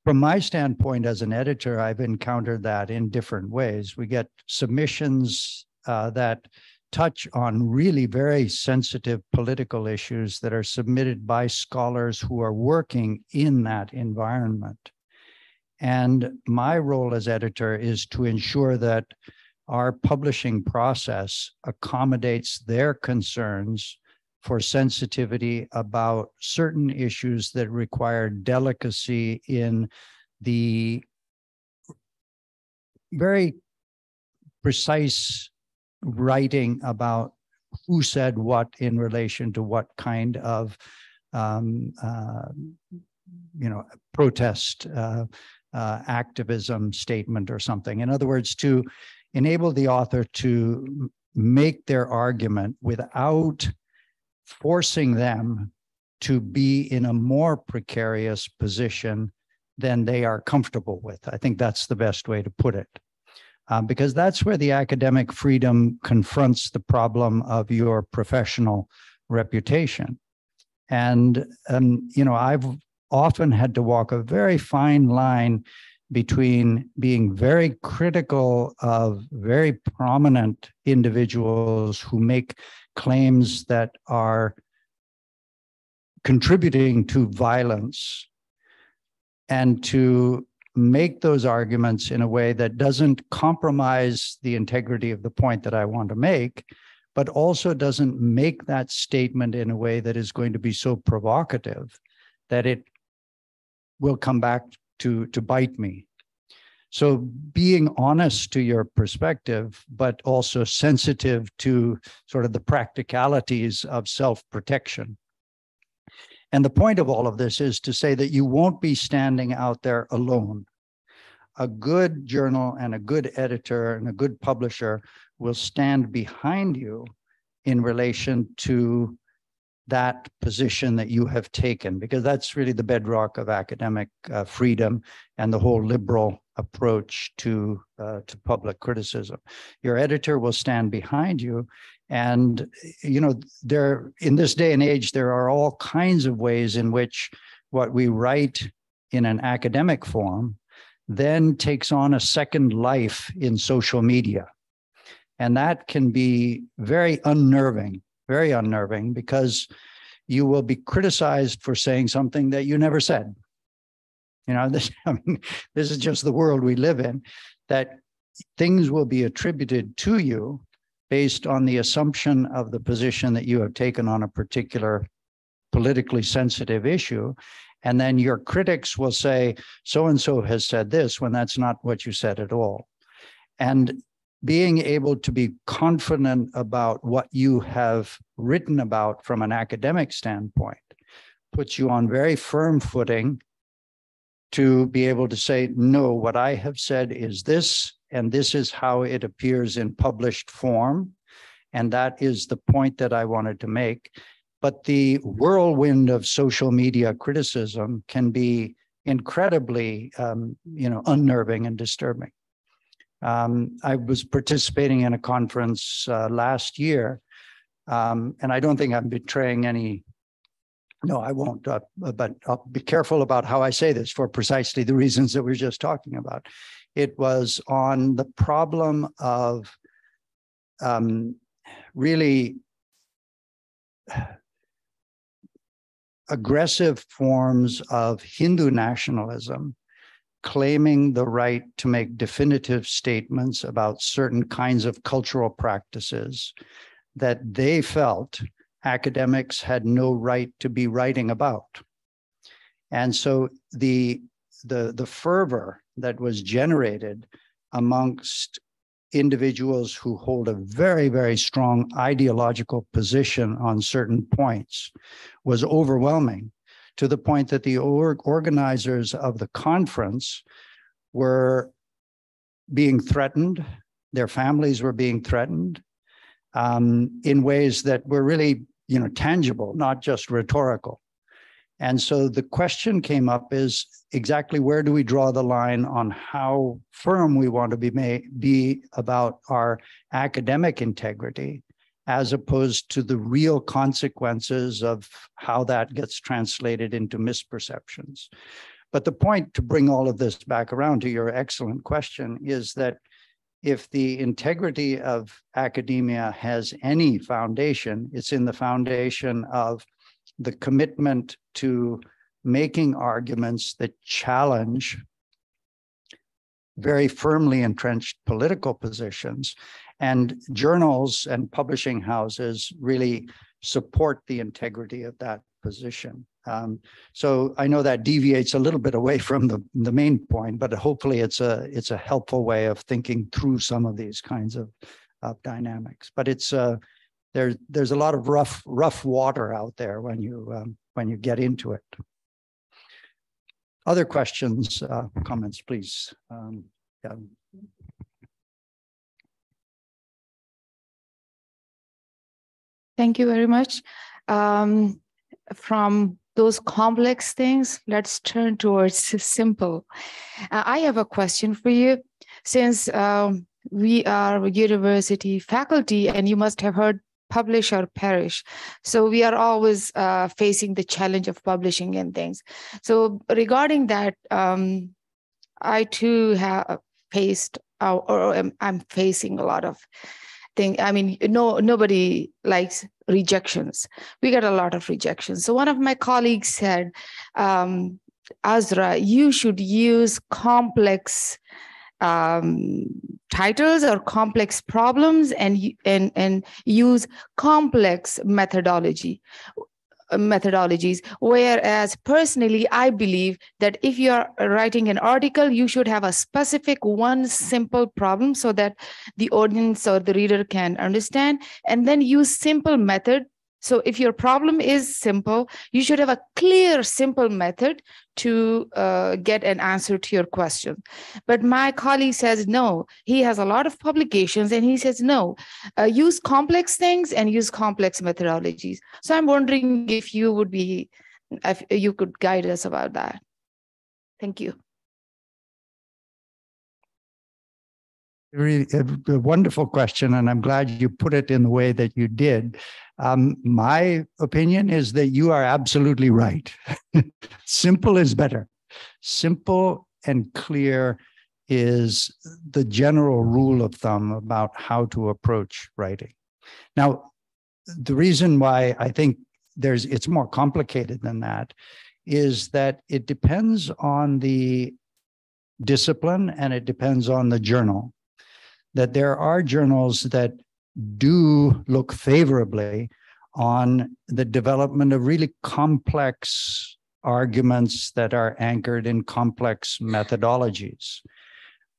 From my standpoint as an editor, I've encountered that in different ways. We get submissions that touch on really very sensitive political issues that are submitted by scholars who are working in that environment. And my role as editor is to ensure that our publishing process accommodates their concerns for sensitivity about certain issues that require delicacy in the very precise writing about who said what in relation to what kind of protest activism statement or something. In other words, to enable the author to make their argument without forcing them to be in a more precarious position than they are comfortable with. I think that's the best way to put it. Because that's where the academic freedom confronts the problem of your professional reputation. And, I've often had to walk a very fine line between being very critical of very prominent individuals who make claims that are contributing to violence, and to make those arguments in a way that doesn't compromise the integrity of the point that I want to make, but also doesn't make that statement in a way that is going to be so provocative that it will come back to bite me. So being honest to your perspective, but also sensitive to sort of the practicalities of self-protection. And the point of all of this is to say that you won't be standing out there alone. A good journal and a good editor and a good publisher will stand behind you in relation to that position that you have taken, because that's really the bedrock of academic freedom and the whole liberal approach to public criticism. Your editor will stand behind you. And, in this day and age, there are all kinds of ways in which what we write in an academic form then takes on a second life in social media. And that can be very unnerving, because you will be criticized for saying something that you never said. This is just the world we live in, that things will be attributed to you based on the assumption of the position that you have taken on a particular politically sensitive issue. And then your critics will say, so-and-so has said this, when that's not what you said at all. And being able to be confident about what you have written about from an academic standpoint puts you on very firm footing to be able to say, no, what I have said is this, and this is how it appears in published form. And that is the point that I wanted to make. But the whirlwind of social media criticism can be incredibly, unnerving and disturbing. I was participating in a conference last year And I don't think I'm betraying any. No, I won't, but I'll be careful about how I say this for precisely the reasons that we were just talking about. It was on the problem of really aggressive forms of Hindu nationalism, claiming the right to make definitive statements about certain kinds of cultural practices that they felt academics had no right to be writing about. And so the fervor that was generated amongst individuals who hold a very, very strong ideological position on certain points was overwhelming, to the point that the organizers of the conference were being threatened, their families were being threatened in ways that were really, tangible, not just rhetorical. And so the question came up is exactly where do we draw the line on how firm we want to be about our academic integrity, as opposed to the real consequences of how that gets translated into misperceptions. But the point, to bring all of this back around to your excellent question, is that if the integrity of academia has any foundation, it's in the foundation of the commitment to making arguments that challenge very firmly entrenched political positions. And journals and publishing houses really support the integrity of that position. So I know that deviates a little bit away from the main point, but hopefully it's a helpful way of thinking through some of these kinds of dynamics. But it's there's a lot of rough water out there when you get into it. Other questions, comments, please. Yeah. Thank you very much. From those complex things, let's turn towards simple. I have a question for you. Since we are university faculty, and you must have heard publish or perish. So we are always facing the challenge of publishing and things. So regarding that, I too have faced, I'm facing a lot of things. I mean, nobody likes rejections. We get a lot of rejections. So one of my colleagues said, Azra, you should use complex titles or complex problems and use complex methodologies. Whereas personally, I believe that if you are writing an article, you should have a specific one simple problem so that the audience or the reader can understand, and then use simple method. So if your problem is simple, you should have a clear, simple method to get an answer to your question. But my colleague says, no, he has a lot of publications and he says, no, use complex things and use complex methodologies. So I'm wondering if you could guide us about that. Thank you. Really a wonderful question, and I'm glad you put it in the way that you did. My opinion is that you are absolutely right. Simple is better. Simple and clear is the general rule of thumb about how to approach writing. Now, the reason why I think it's more complicated than that is that it depends on the discipline and it depends on the journal. That there are journals that do look favorably on the development of really complex arguments that are anchored in complex methodologies.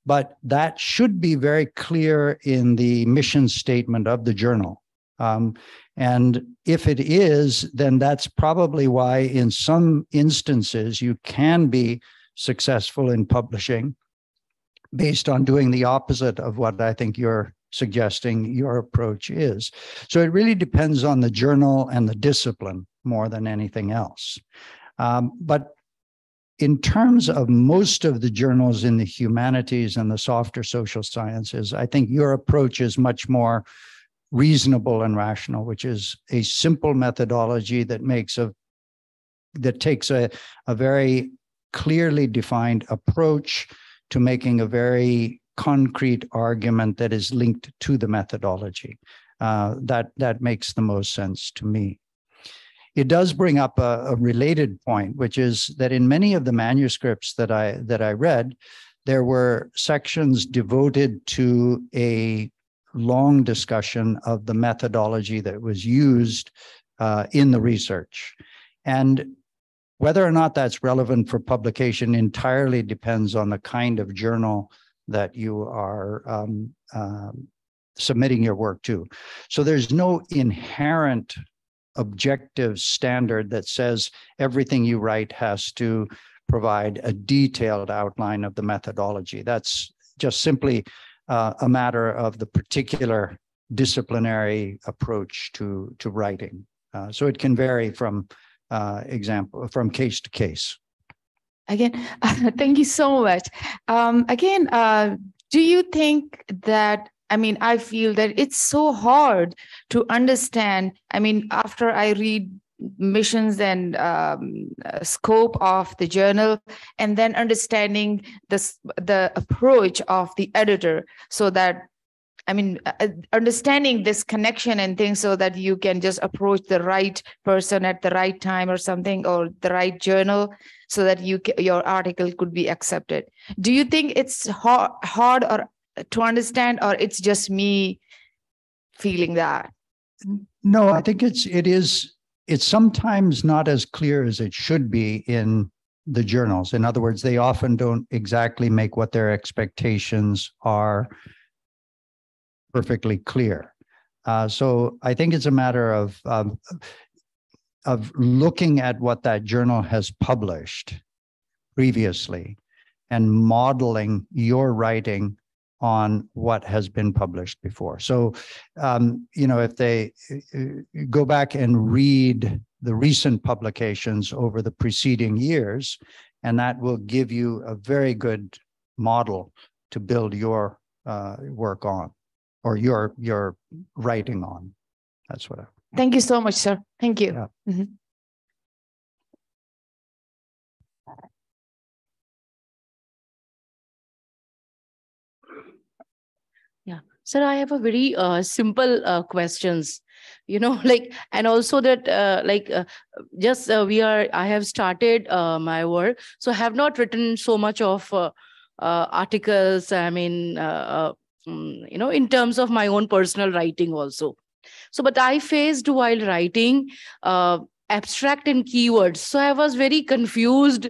But that should be very clear in the mission statement of the journal. And if it is, then that's probably why in some instances you can be successful in publishing based on doing the opposite of what I think you're suggesting your approach is. So it really depends on the journal and the discipline more than anything else. But in terms of most of the journals in the humanities and the softer social sciences, I think your approach is much more reasonable and rational, which is a simple methodology that takes a very clearly defined approach to making a very concrete argument that is linked to the methodology. That makes the most sense to me. It does bring up a related point, which is that in many of the manuscripts that I read, there were sections devoted to a long discussion of the methodology that was used in the research. And whether or not that's relevant for publication entirely depends on the kind of journal that you are submitting your work to. So there's no inherent objective standard that says everything you write has to provide a detailed outline of the methodology. That's just simply a matter of the particular disciplinary approach to writing. So it can vary from case to case. Again, thank you so much. Do you think that, I feel that it's so hard to understand. After I read missions and scope of the journal, and then understanding the approach of the editor, so that understanding this connection and things, so that you can just approach the right person at the right time or something, or the right journal, so that your article could be accepted. Do you think it's hard or to understand, or it's just me feeling that? No, I think it's sometimes not as clear as it should be in the journals. In other words, they often don't exactly make what their expectations are perfectly clear. So I think it's a matter of looking at what that journal has published previously and modeling your writing on what has been published before. So, if they go back and read the recent publications over the preceding years, and that will give you a very good model to build your work on, or your writing on. That's what I... Thank you so much, sir. Thank you. Yeah. Mm-hmm. Yeah. Sir, I have a very simple questions, and also that I have started my work, so I have not written so much of articles, in terms of my own personal writing also. So, but I faced while writing abstract and keywords. So I was very confused,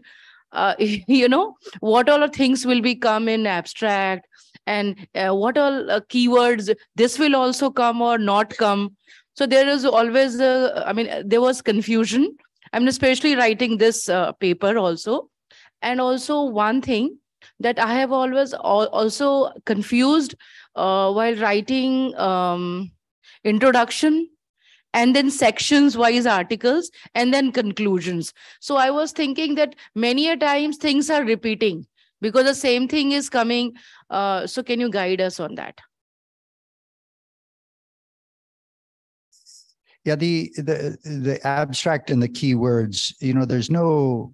what all things will become in abstract, and what all keywords this will also come or not come. So there is always there was confusion. Especially writing this paper also. And also one thing that I have always also confused while writing introduction, and then sections wise articles, and then conclusions. So I was thinking that many a times things are repeating because the same thing is coming. So can you guide us on that? Yeah, the abstract and the keywords, there's no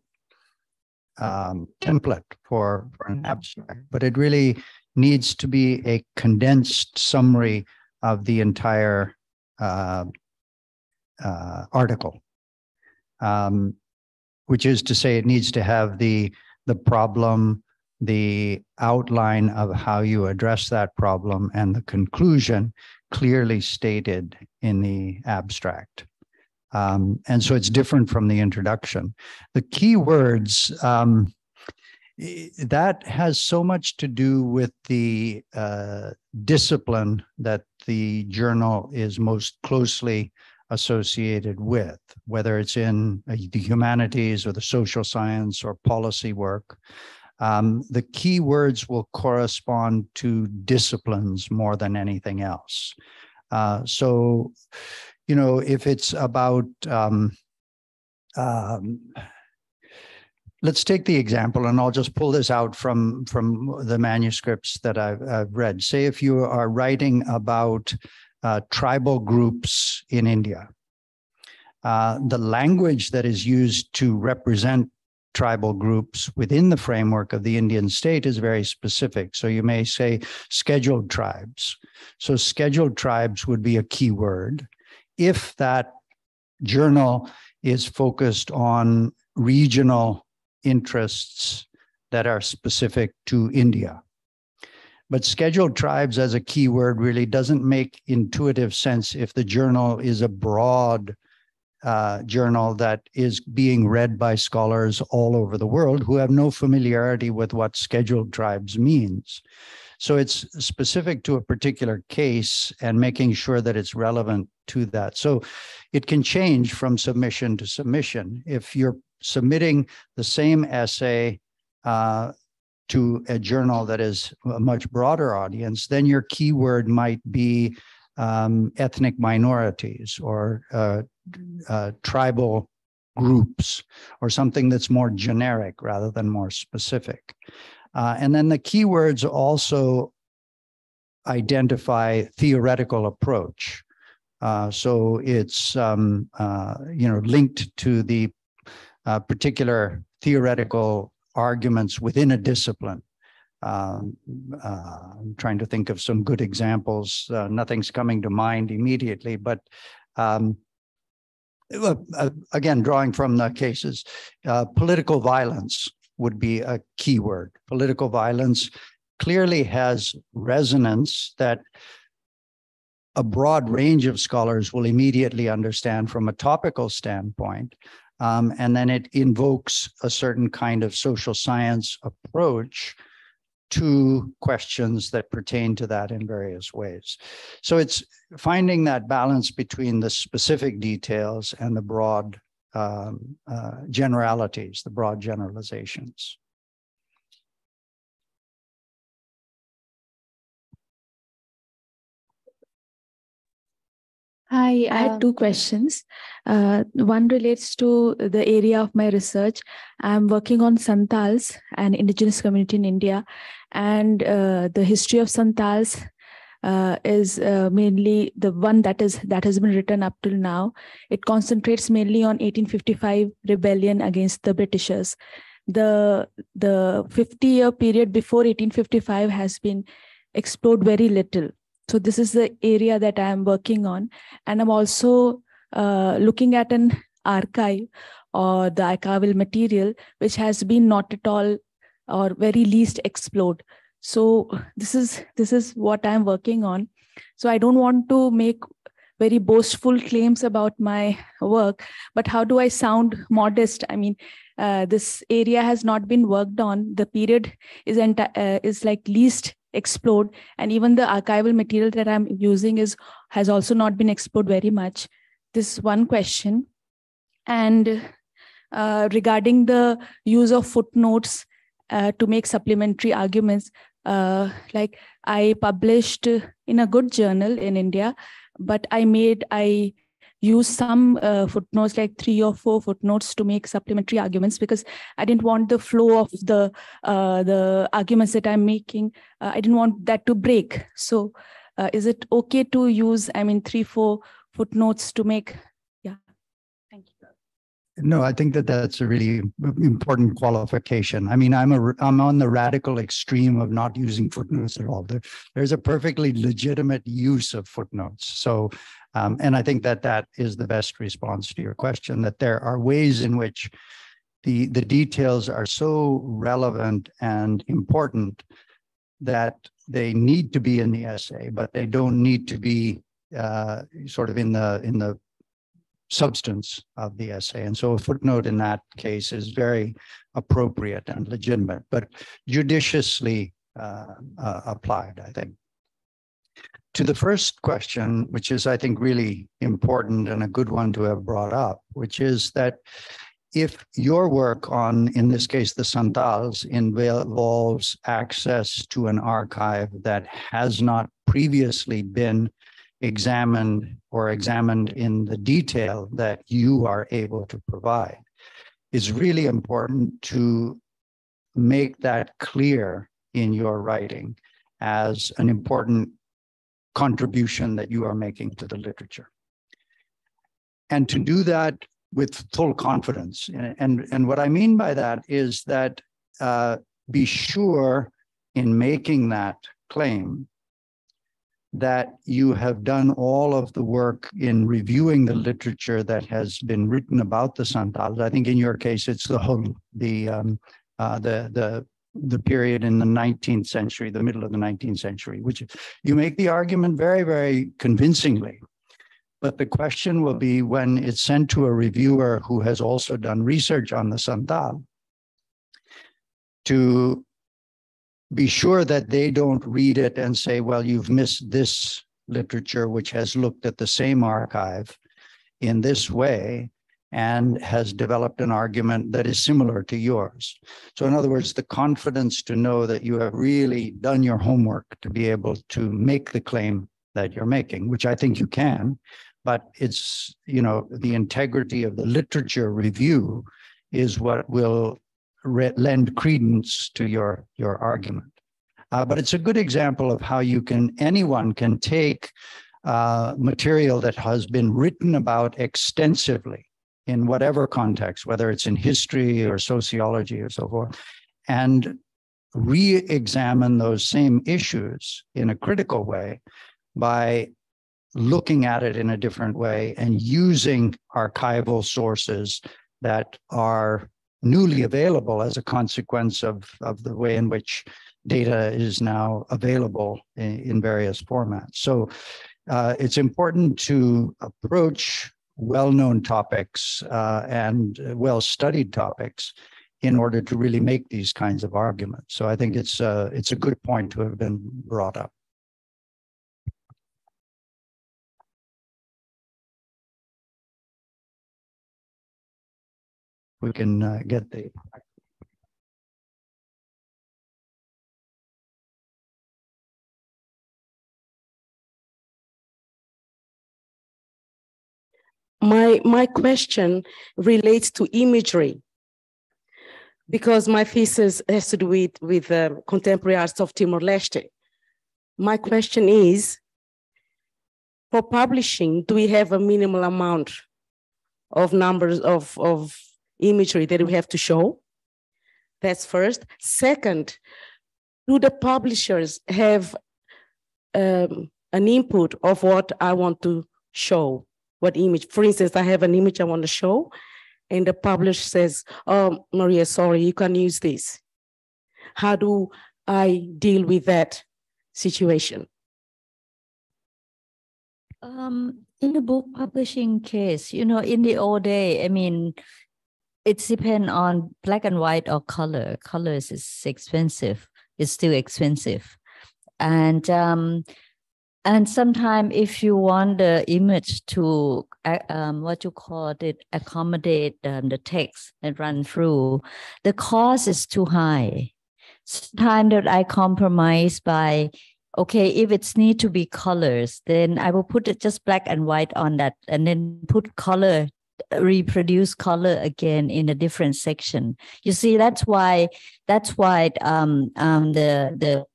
template for an abstract, but it really needs to be a condensed summary of the entire article, which is to say it needs to have the problem, the outline of how you address that problem, and the conclusion clearly stated in the abstract. And so it's different from the introduction. The keywords, that has so much to do with the discipline that the journal is most closely associated with, whether it's in the humanities or the social science or policy work. The keywords will correspond to disciplines more than anything else. So, if it's about, let's take the example, and I'll just pull this out from the manuscripts that I've read. Say if you are writing about tribal groups in India. The language that is used to represent tribal groups within the framework of the Indian state is very specific. So you may say scheduled tribes. So scheduled tribes would be a key word if that journal is focused on regional interests that are specific to India. But scheduled tribes as a keyword really doesn't make intuitive sense if the journal is a broad journal that is being read by scholars all over the world who have no familiarity with what scheduled tribes means. So it's specific to a particular case and making sure that it's relevant to that. So it can change from submission to submission. If you're submitting the same essay to a journal that is a much broader audience, then your keyword might be ethnic minorities or tribal groups or something that's more generic rather than more specific. And then the keywords also identify theoretical approach. So it's linked to the particular theoretical arguments within a discipline. I'm trying to think of some good examples. Nothing's coming to mind immediately, but again, drawing from the cases, political violence would be a keyword. Political violence clearly has resonance that a broad range of scholars will immediately understand from a topical standpoint. And then it invokes a certain kind of social science approach to questions that pertain to that in various ways. So it's finding that balance between the specific details and the broad generalities, the broad generalizations. Hi, I had two questions. One relates to the area of my research. I'm working on Santals, an indigenous community in India, and the history of Santals is mainly the one that has been written up till now. It concentrates mainly on 1855 rebellion against the Britishers. The 50-year period before 1855 has been explored very little. So this is the area that I am working on. And I'm also looking at an archive or the archival material, which has been not at all or very least explored. So this is what I'm working on. So I don't want to make very boastful claims about my work, but how do I sound modest? I mean, this area has not been worked on. The period is like least explored, and even the archival material that I'm using has also not been explored very much. This is one question. And regarding the use of footnotes to make supplementary arguments, like I published in a good journal in India, but I used some footnotes, like 3 or 4 footnotes, to make supplementary arguments because I didn't want the flow of the arguments that I'm making. I didn't want that to break. So is it okay to use, 3-4 footnotes to make? Yeah. Thank you. No, I think that's a really important qualification. I mean, I'm on the radical extreme of not using footnotes at all. There's a perfectly legitimate use of footnotes. So, and I think that is the best response to your question, that there are ways in which the details are so relevant and important that they need to be in the essay, but they don't need to be sort of in the substance of the essay. And so a footnote in that case is very appropriate and legitimate, but judiciously applied, I think. To the first question, which is, I think, really important and a good one to have brought up, which is that if your work on, in this case, the Santals, involves access to an archive that has not previously been examined in the detail that you are able to provide, it's really important to make that clear in your writing as an important contribution that you are making to the literature. And to do that with full confidence. And what I mean by that is that be sure in making that claim that you have done all of the work in reviewing the literature that has been written about the Santals. I think in your case, it's the period in the 19th century, the middle of the 19th century, which you make the argument very, very convincingly. But the question will be when it's sent to a reviewer who has also done research on the Santal, to be sure that they don't read it and say, well, you've missed this literature, which has looked at the same archive in this way and has developed an argument that is similar to yours. So in other words, the confidence to know that you have really done your homework to be able to make the claim that you're making, which I think you can, but it's, you know, the integrity of the literature review is what will lend credence to your argument. But it's a good example of how anyone can take material that has been written about extensively in whatever context, whether it's in history or sociology or so forth, and re-examine those same issues in a critical way by looking at it in a different way and using archival sources that are newly available as a consequence of the way in which data is now available in various formats. So it's important to approach well-known topics and well-studied topics in order to really make these kinds of arguments. So I think it's a good point to have been brought up. We can get the... My question relates to imagery, because my thesis has to do with contemporary arts of Timor-Leste. My question is, for publishing, do we have a minimal amount of numbers of imagery that we have to show? That's first. Second, do the publishers have an input of what I want to show? What image? For instance, I have an image I want to show, and the publisher says, oh, Maria, sorry, you can't use this. How do I deal with that situation? In the book publishing case, you know, in the old day, I mean, it depends on black and white or color. Colors is expensive. It's still expensive. And sometimes if you want the image to, accommodate the text and run through, the cost is too high. Sometimes that I compromise by, okay, if it's need to be colors, then I will put it just black and white on that and then put color, reproduce color again in a different section. You see, that's why the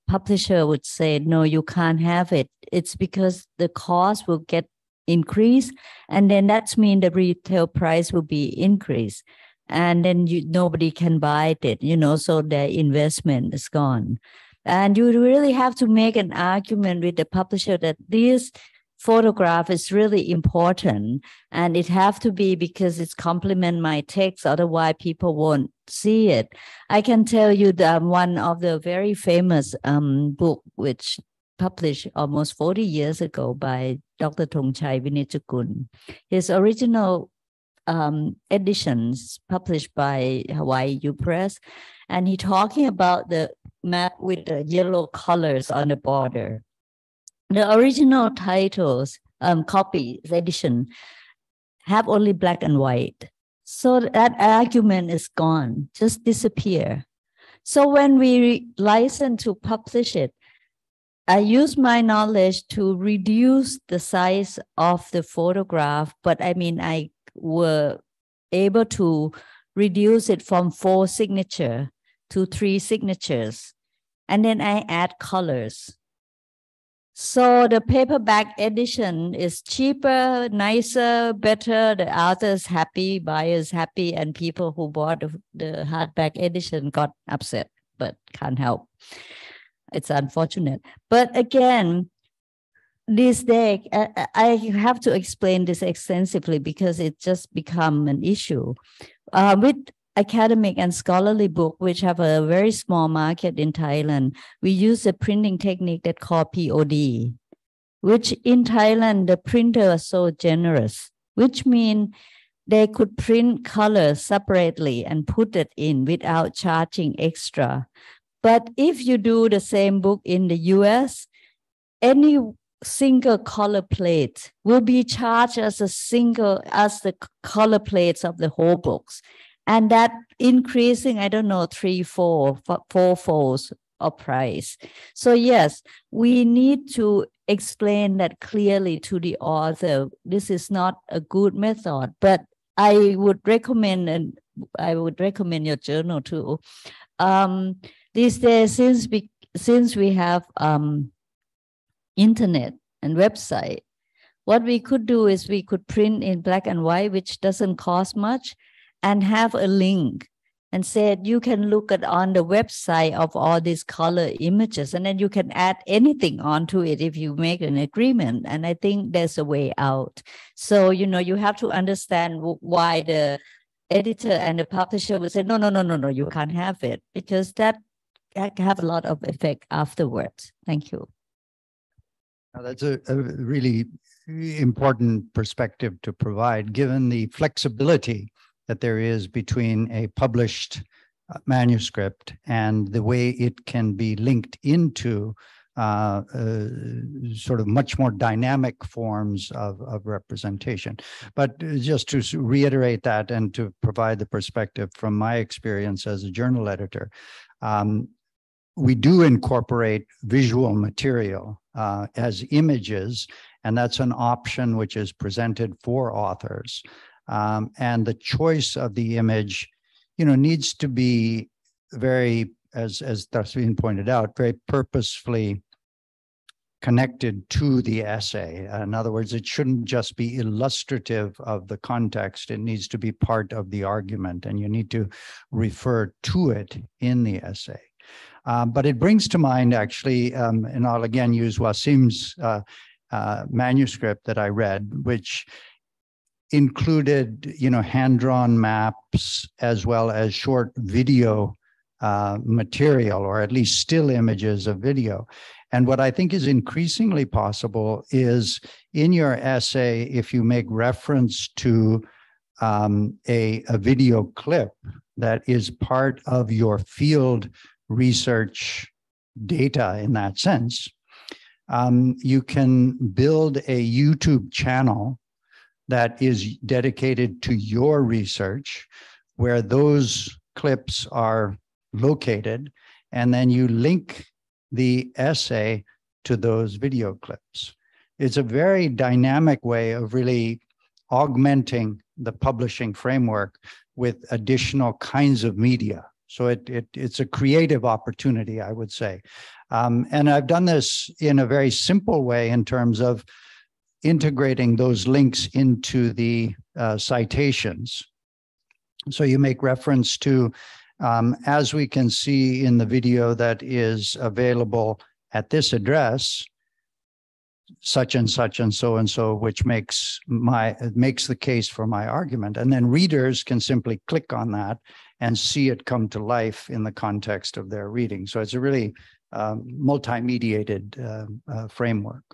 publisher would say, no, you can't have it. It's because the cost will get increased, and then that's mean the retail price will be increased, and then nobody can buy it, you know, so their investment is gone. And you really have to make an argument with the publisher that this photograph is really important, and it have to be because it's complement my text, otherwise people won't see it. I can tell you that one of the very famous book which published almost 40 years ago by Dr. Thongchai Vinichakul. His original editions published by Hawaii U Press, and he talking about the map with the yellow colors on the border. The original titles, copies, edition, have only black and white. So that argument is gone, just disappear. So when we license to publish it, I use my knowledge to reduce the size of the photograph, but I mean, I were able to reduce it from 4 signatures to 3 signatures. And then I add colors. So the paperback edition is cheaper, nicer, better. The author's happy, buyers happy, and people who bought the hardback edition got upset, but can't help. It's unfortunate. But again, this day, I have to explain this extensively because it just become an issue. With academic and scholarly book, which have a very small market in Thailand, we use a printing technique that called POD, which in Thailand, the printer are so generous, which means they could print colors separately and put it in without charging extra. But if you do the same book in the US, any single color plate will be charged as the color plates of the whole books. And that increasing, I don't know, 4 folds of price. So yes, we need to explain that clearly to the author. This is not a good method, but I would recommend, and I would recommend your journal too. These days, since we have internet and website, what we could do is we could print in black and white, which doesn't cost much, and have a link and said you can look at on the website of all these color images, and then you can add anything onto it if you make an agreement. And I think there's a way out. So, you have to understand why the editor and the publisher will say, no, you can't have it, because that have a lot of effect afterwards. Thank you. Now, that's a really important perspective to provide, given the flexibility that there is between a published manuscript and the way it can be linked into sort of much more dynamic forms of representation. But just to reiterate that and to provide the perspective from my experience as a journal editor, we do incorporate visual material as images, and that's an option which is presented for authors. And the choice of the image, needs to be very, as Trasvin pointed out, very purposefully connected to the essay. In other words, it shouldn't just be illustrative of the context. It needs to be part of the argument, and you need to refer to it in the essay. But it brings to mind, actually, and I'll again use Wasim's manuscript that I read, which included, hand-drawn maps as well as short video material, or at least still images of video. And what I think is increasingly possible is in your essay, if you make reference to a video clip that is part of your field research data in that sense, you can build a YouTube channel that is dedicated to your research, where those clips are located, and then you link the essay to those video clips. It's a very dynamic way of really augmenting the publishing framework with additional kinds of media. So it's a creative opportunity, I would say. And I've done this in a very simple way in terms of integrating those links into the citations. So you make reference to, as we can see in the video that is available at this address, such and such and so, which makes the case for my argument. And then readers can simply click on that and see it come to life in the context of their reading. So it's a really multi-mediated framework.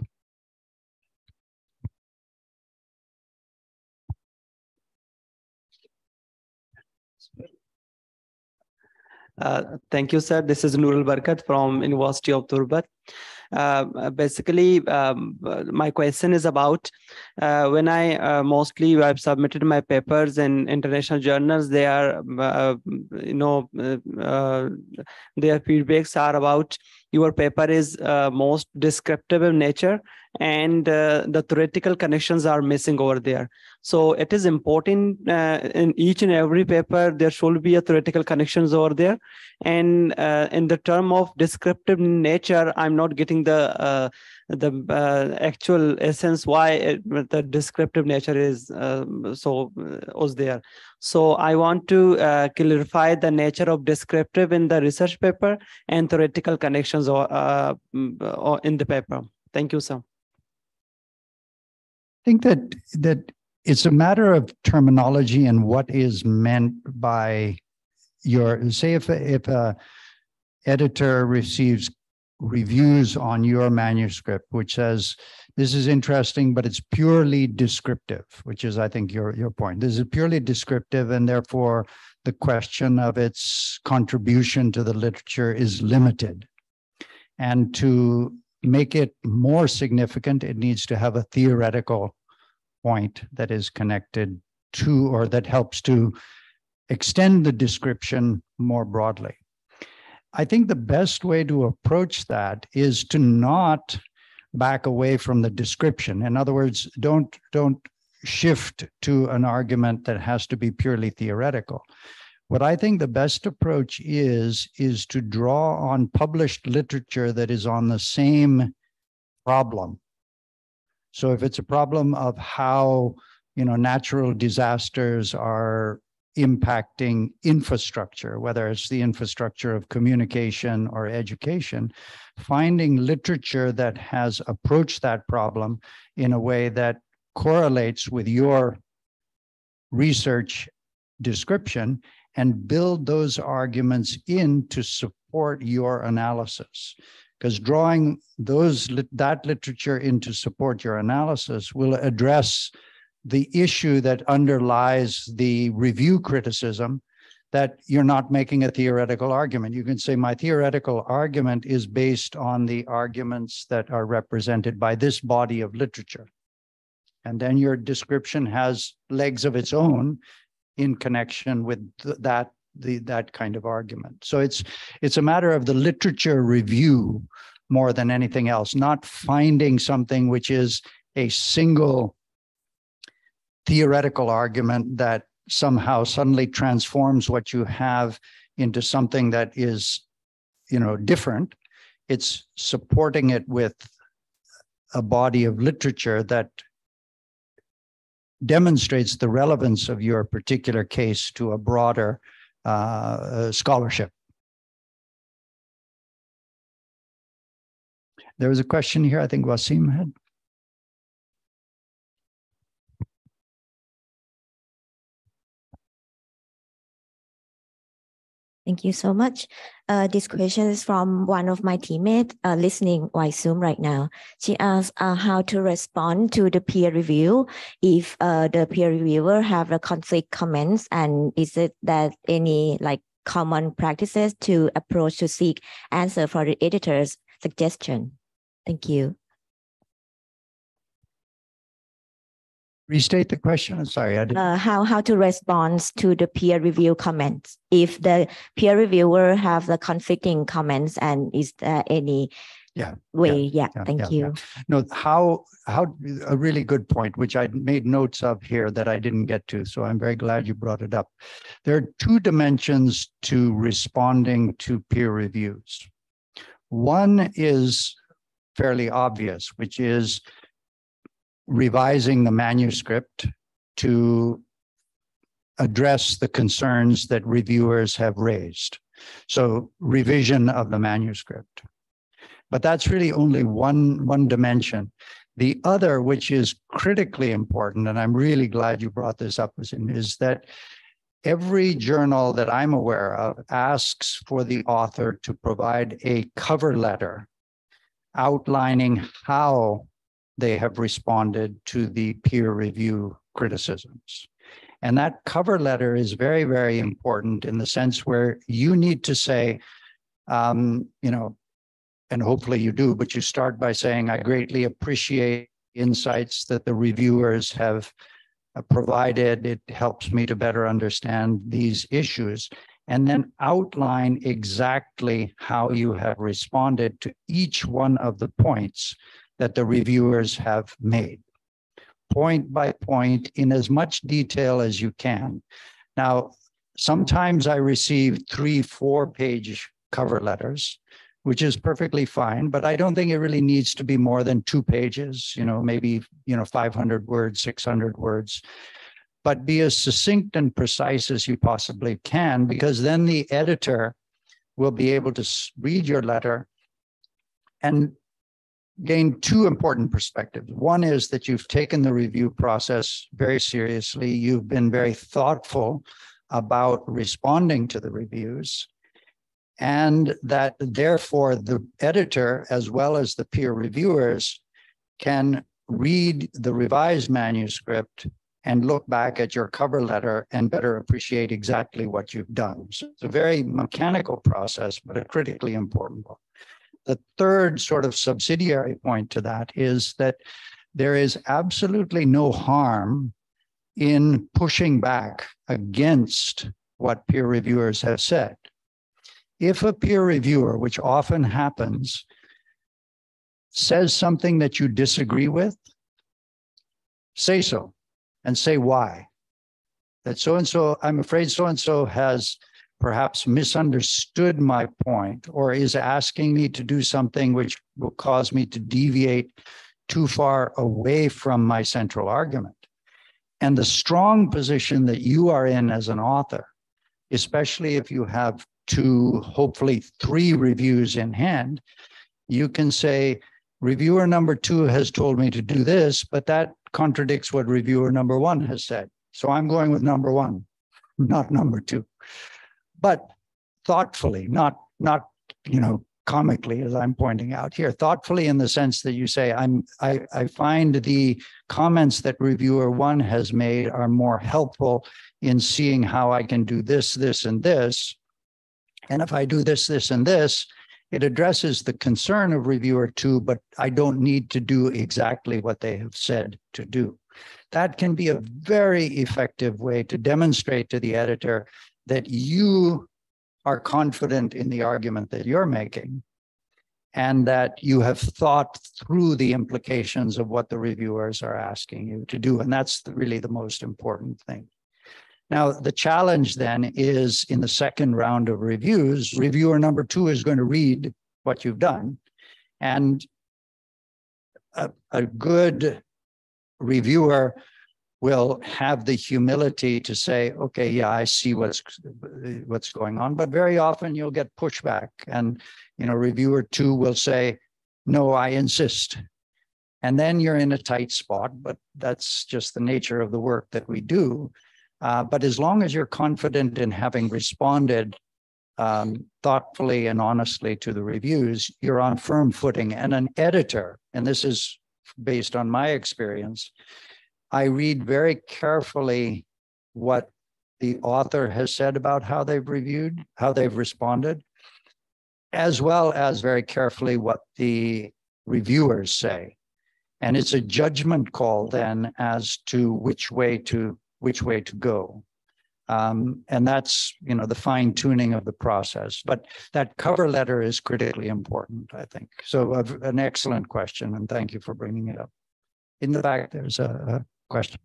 Thank you, sir. This is Nurul Barkat from University of Turbat. Basically, my question is about when mostly I've submitted my papers in international journals. They are, their feedbacks are about your paper is most descriptive in nature, and the theoretical connections are missing over there. So it is important in each and every paper, there should be a theoretical connections over there. And in the term of descriptive nature, I'm not getting the actual essence why the descriptive nature is was there. So I want to clarify the nature of descriptive in the research paper and theoretical connections or in the paper. Thank you, sir. I think that it's a matter of terminology and what is meant by your, say if a editor receives reviews on your manuscript, which says, this is interesting, but it's purely descriptive, which is, I think, your point. This is purely descriptive, and therefore the question of its contribution to the literature is limited. And to make it more significant, it needs to have a theoretical point that is connected to, or that helps to extend the description more broadly. I think the best way to approach that is to not back away from the description. In other words, don't shift to an argument that has to be purely theoretical. What I think the best approach is to draw on published literature that is on the same problem. So if it's a problem of how, natural disasters are impacting infrastructure, whether it's the infrastructure of communication or education, finding literature that has approached that problem in a way that correlates with your research description and build those arguments in to support your analysis. Because drawing that literature in to support your analysis will address the issue that underlies the review criticism, that you're not making a theoretical argument. You can say, my theoretical argument is based on the arguments that are represented by this body of literature. And then your description has legs of its own in connection with that kind of argument. So it's a matter of the literature review more than anything else, not finding something which is a single theoretical argument that somehow suddenly transforms what you have into something that is, different. It's supporting it with a body of literature that demonstrates the relevance of your particular case to a broader scholarship. There was a question here, I think Wasim had. Thank you so much. This question is from one of my teammates listening via Zoom right now. She asked how to respond to the peer review if the peer reviewer have a conflict comments, and is it that any common practices to approach to seek answer for the editor's suggestion? Thank you. Restate the question. I'm sorry, I didn't. How to respond to the peer review comments if the peer reviewer have the conflicting comments, and is there any way? Thank you. No, how a really good point, which I made notes of here that I didn't get to. So I'm very glad you brought it up. There are two dimensions to responding to peer reviews. One is fairly obvious, which is revising the manuscript to address the concerns that reviewers have raised. So revision of the manuscript. But that's really only one dimension. The other, which is critically important, and I'm really glad you brought this up, is that every journal that I'm aware of asks for the author to provide a cover letter outlining how they have responded to the peer review criticisms. And that cover letter is very, very important in the sense where you need to say, and hopefully you do, but you start by saying, I greatly appreciate insights that the reviewers have provided. It helps me to better understand these issues. and then outline exactly how you have responded to each one of the points that the reviewers have made, point by point, in as much detail as you can. Now, sometimes I receive 3-4 page cover letters, which is perfectly fine, but I don't think it really needs to be more than 2 pages, maybe, 500 words, 600 words, but be as succinct and precise as you possibly can, because then the editor will be able to read your letter and gain 2 important perspectives. One is that you've taken the review process very seriously. You've been very thoughtful about responding to the reviews, and that therefore the editor, as well as the peer reviewers, can read the revised manuscript and look back at your cover letter and better appreciate exactly what you've done. So it's a very mechanical process, but a critically important one. The third sort of subsidiary point to that is that there is absolutely no harm in pushing back against what peer reviewers have said. If a peer reviewer, which often happens, says something that you disagree with, say so and say why. That so-and-so, I'm afraid so-and-so has perhaps misunderstood my point or is asking me to do something which will cause me to deviate too far away from my central argument. And the strong position that you are in as an author, especially if you have 2, hopefully 3 reviews in hand, you can say, reviewer number 2 has told me to do this, but that contradicts what reviewer number 1 has said. So I'm going with number 1, not number 2. But thoughtfully, not comically, as I'm pointing out here, thoughtfully in the sense that you say, I find the comments that reviewer 1 has made are more helpful in seeing how I can do this, this, and this. And if I do this, this, and this, it addresses the concern of reviewer 2, but I don't need to do exactly what they have said to do. That can be a very effective way to demonstrate to the editor that you are confident in the argument that you're making and that you have thought through the implications of what the reviewers are asking you to do. And that's really the most important thing. Now, the challenge then is in the second round of reviews, reviewer number 2 is going to read what you've done. And a good reviewer will have the humility to say, okay, yeah, I see what's going on. But very often you'll get pushback. And reviewer 2 will say, no, I insist. And then you're in a tight spot, but that's just the nature of the work that we do. But as long as you're confident in having responded thoughtfully and honestly to the reviews, you're on firm footing. And an editor, and this is based on my experience, I read very carefully what the author has said about how they've reviewed, how they've responded, as well as very carefully what the reviewers say. And it's a judgment call then as to which way to go. And that's, the fine tuning of the process. But that cover letter is critically important, I think. So an excellent question, and thank you for bringing it up. In the back, there's a question.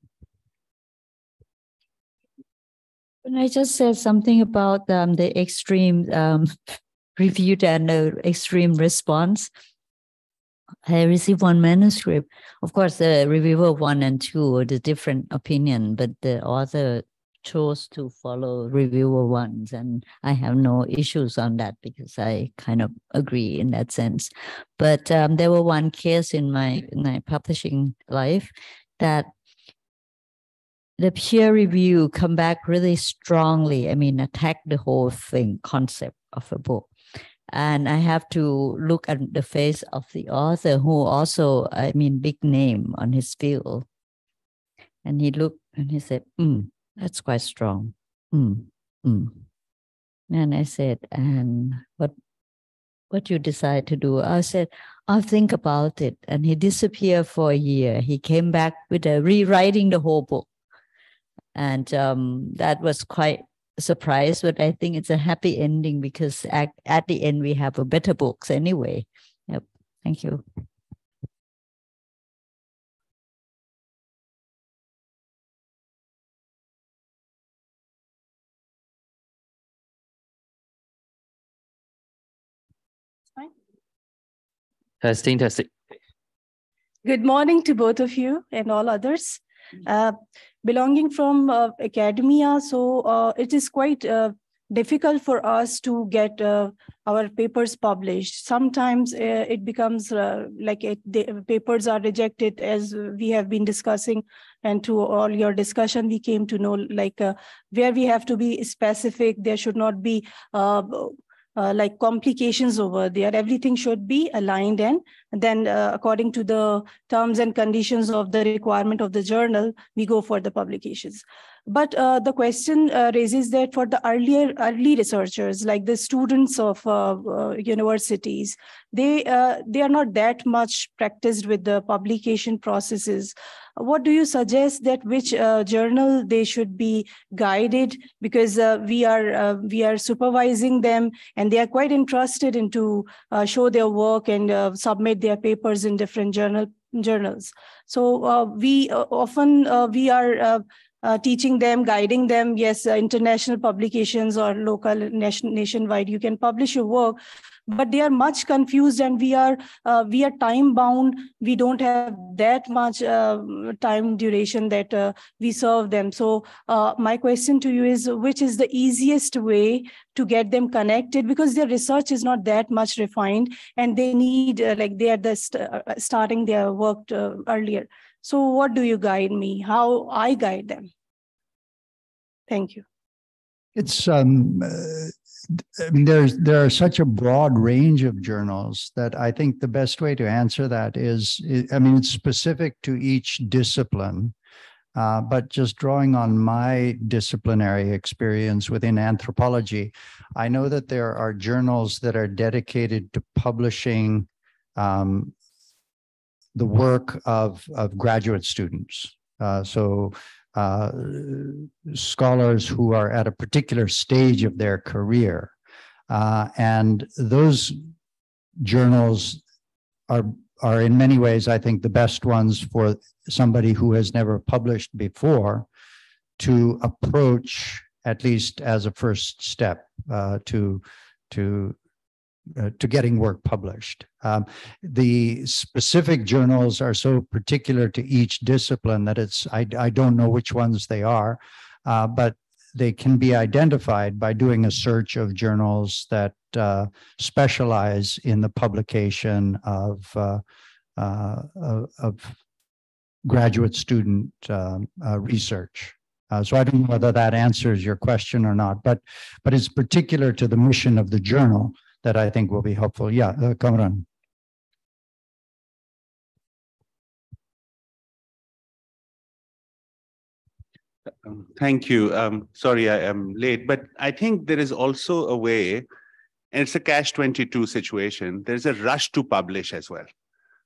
When I just said something about the extreme review and the extreme response, I received one manuscript. Of course, the reviewer 1 and 2 were the different opinion, but the author chose to follow reviewer 1's, and I have no issues on that because I kind of agree in that sense. But there were one case in my publishing life that the peer review come back really strongly. Attack the whole concept of a book. And I have to look at the face of the author, who also, big name on his field. And he looked and he said, that's quite strong. And I said, and what you decide to do? I said, I'll think about it. And he disappeared for a year. He came back with rewriting the whole book. And that was quite surprised, but I think it's a happy ending because at the end we have a better books anyway. Yep. Thank you. Testing. Good morning to both of you and all others. Belonging from academia, so it is quite difficult for us to get our papers published. Sometimes it becomes the papers are rejected, as we have been discussing, and through all your discussion, we came to know where we have to be specific. There should not be like complications over there. Everything should be aligned, and then according to the terms and conditions of the requirement of the journal, we go for the publications. But the question raises that for the early researchers, like the students of universities, they are not that much practiced with the publication processes. What do you suggest that which journal they should be guided? Because we are supervising them, and they are quite interested into show their work and submit their papers in different journals. So we are teaching them, guiding them. Yes, international publications or local, nationwide, you can publish your work, but they are much confused, and we are time bound. We don't have that much time duration that we serve them. So my question to you is, which is the easiest way to get them connected? Because their research is not that much refined, and they need they are starting their work earlier. So what do you guide me? How I guide them? Thank you. It's I mean, there are such a broad range of journals that I think the best way to answer that is, I mean, it's specific to each discipline, but just drawing on my disciplinary experience within anthropology, I know that there are journals that are dedicated to publishing the work of graduate students. Scholars who are at a particular stage of their career. And those journals are in many ways, I think, the best ones for somebody who has never published before to approach, at least as a first step, to getting work published. The specific journals are so particular to each discipline that I don't know which ones they are, but they can be identified by doing a search of journals that specialize in the publication of graduate student research. So I don't know whether that answers your question or not, but it's particular to the mission of the journal that I think will be helpful. Yeah, Kamran. Thank you. Sorry, I am late, but I think there is also a way, and it's a catch-22 situation. There's a rush to publish as well,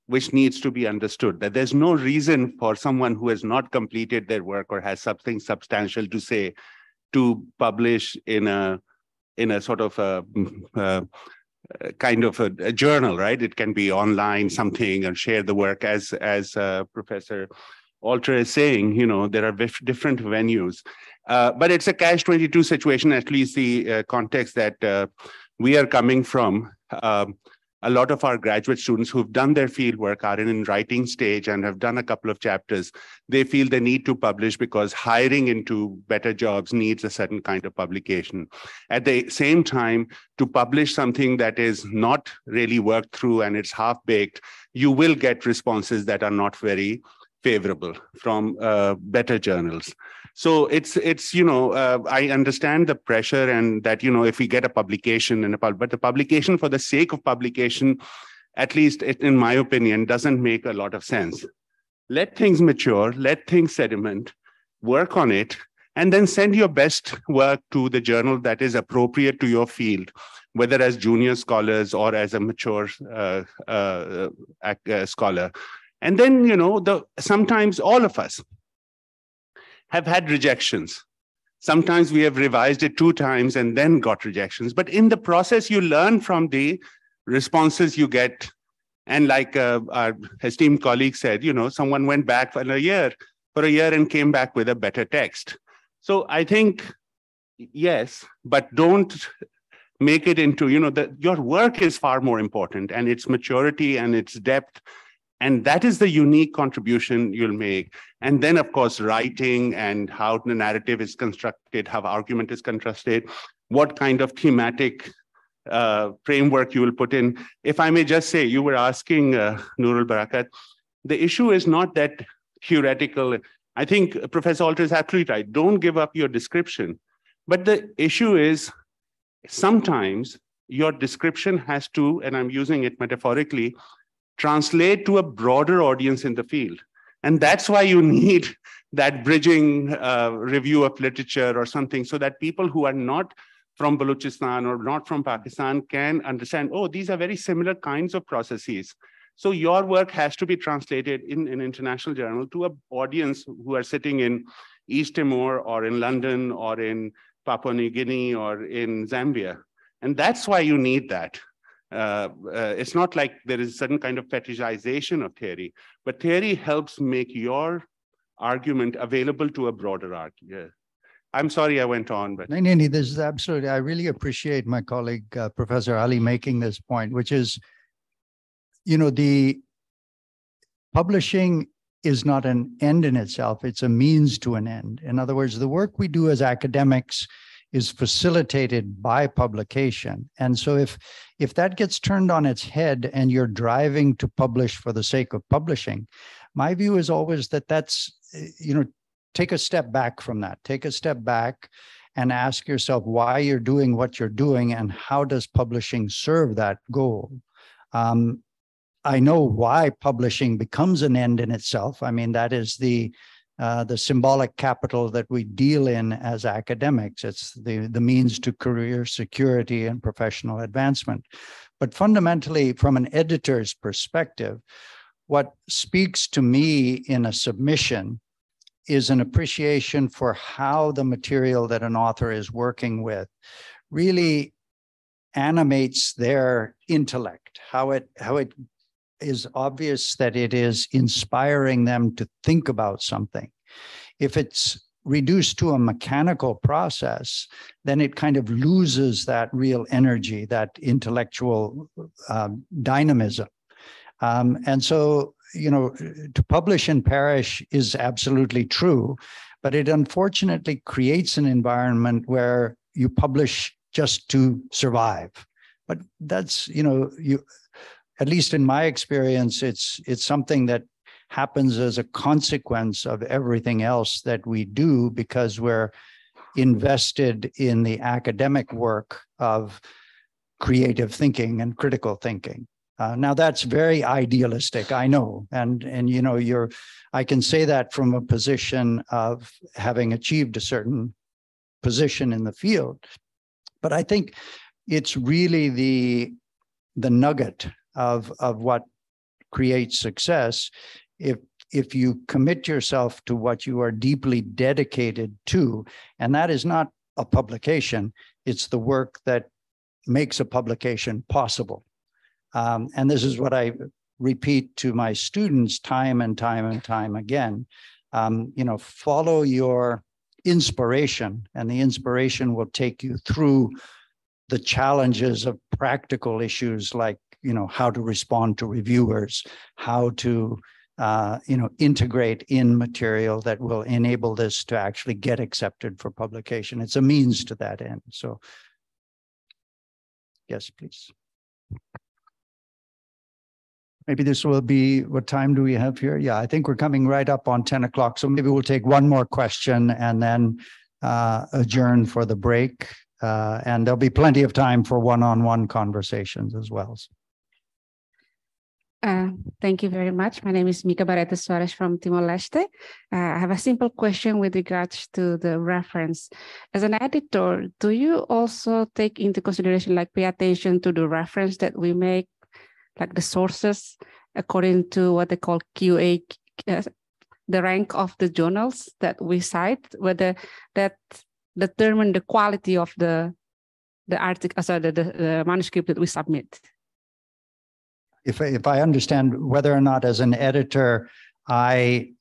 which needs to be understood, that there's no reason for someone who has not completed their work or has something substantial to say to publish in a sort of a kind of a journal, right? It can be online something and share the work as Professor Alter is saying, there are different venues. But it's a catch-22 situation, at least the context that we are coming from. A lot of our graduate students who've done their field work are in writing stage and have done a couple of chapters. They feel they need to publish because hiring into better jobs needs a certain kind of publication. At the same time, to publish something that is not really worked through and it's half-baked, you will get responses that are not very favorable from better journals. So it's I understand the pressure and that, if we get a publication but the publication for the sake of publication, at least in my opinion, doesn't make a lot of sense. Let things mature, let things sediment, work on it, and then send your best work to the journal that is appropriate to your field, whether as junior scholars or as a mature scholar. And then, sometimes all of us have had rejections. Sometimes we have revised it 2 times and then got rejections. But in the process, you learn from the responses you get. And like our esteemed colleague said, someone went back for a year and came back with a better text. So I think, yes, but don't make it into, your work is far more important, and its maturity and its depth. And that is the unique contribution you'll make. And then, of course, writing and how the narrative is constructed, how argument is constructed, what kind of thematic framework you will put in. If I may just say, you were asking Nurul Barakat, the issue is not that theoretical. I think Professor Alter is absolutely right. Don't give up your description. But the issue is sometimes your description has to, and I'm using it metaphorically, translate to a broader audience in the field. And that's why you need that bridging review of literature or something, so that people who are not from Balochistan or not from Pakistan can understand, oh, these are very similar kinds of processes. So your work has to be translated in an international journal to an audience who are sitting in East Timor or in London or in Papua New Guinea or in Zambia. And that's why you need that. It's not like there is a certain kind of fetishization of theory, but theory helps make your argument available to a broader audience. I'm sorry I went on, but no, this is absolutely. I really appreciate my colleague Professor Ali making this point, which is, the publishing is not an end in itself; it's a means to an end. In other words, the work we do as academics is facilitated by publication, and so if that gets turned on its head and you're driving to publish for the sake of publishing, my view is always that that's take a step back from that. Take a step back and ask yourself why you're doing what you're doing and how does publishing serve that goal. I know why publishing becomes an end in itself. I mean, that is the symbolic capital that we deal in as academics. It's the means to career security and professional advancement. But fundamentally, from an editor's perspective, what speaks to me in a submission is an appreciation for how the material that an author is working with really animates their intellect, how it is obvious that it is inspiring them to think about something. If it's reduced to a mechanical process, then it kind of loses that real energy, that intellectual dynamism. And so, to publish and perish is absolutely true, but it unfortunately creates an environment where you publish just to survive. But that's, at least in my experience, it's something that happens as a consequence of everything else that we do, because we're invested in the academic work of creative thinking and critical thinking. Now that's very idealistic, I know, and I can say that from a position of having achieved a certain position in the field, but I think it's really the nugget of what creates success. If you commit yourself to what you are deeply dedicated to, and that is not a publication, it's the work that makes a publication possible. And this is what I repeat to my students time and time and time again. Follow your inspiration, and the inspiration will take you through the challenges of practical issues like, how to respond to reviewers, how to, integrate in material that will enable this to actually get accepted for publication. It's a means to that end. So, yes, please. Maybe this will be, what time do we have here? Yeah, I think we're coming right up on 10 o'clock. So maybe we'll take one more question and then adjourn for the break. And there'll be plenty of time for one-on-one conversations as well. Thank you very much. My name is Mika Barreto Soares from Timor-Leste. I have a simple question with regards to the reference. As an editor, do you also take into consideration, pay attention to the reference that we make, like the sources, according to what they call QA, the rank of the journals that we cite, whether that determine the quality of the article, the manuscript that we submit? If I understand, whether or not as an editor, I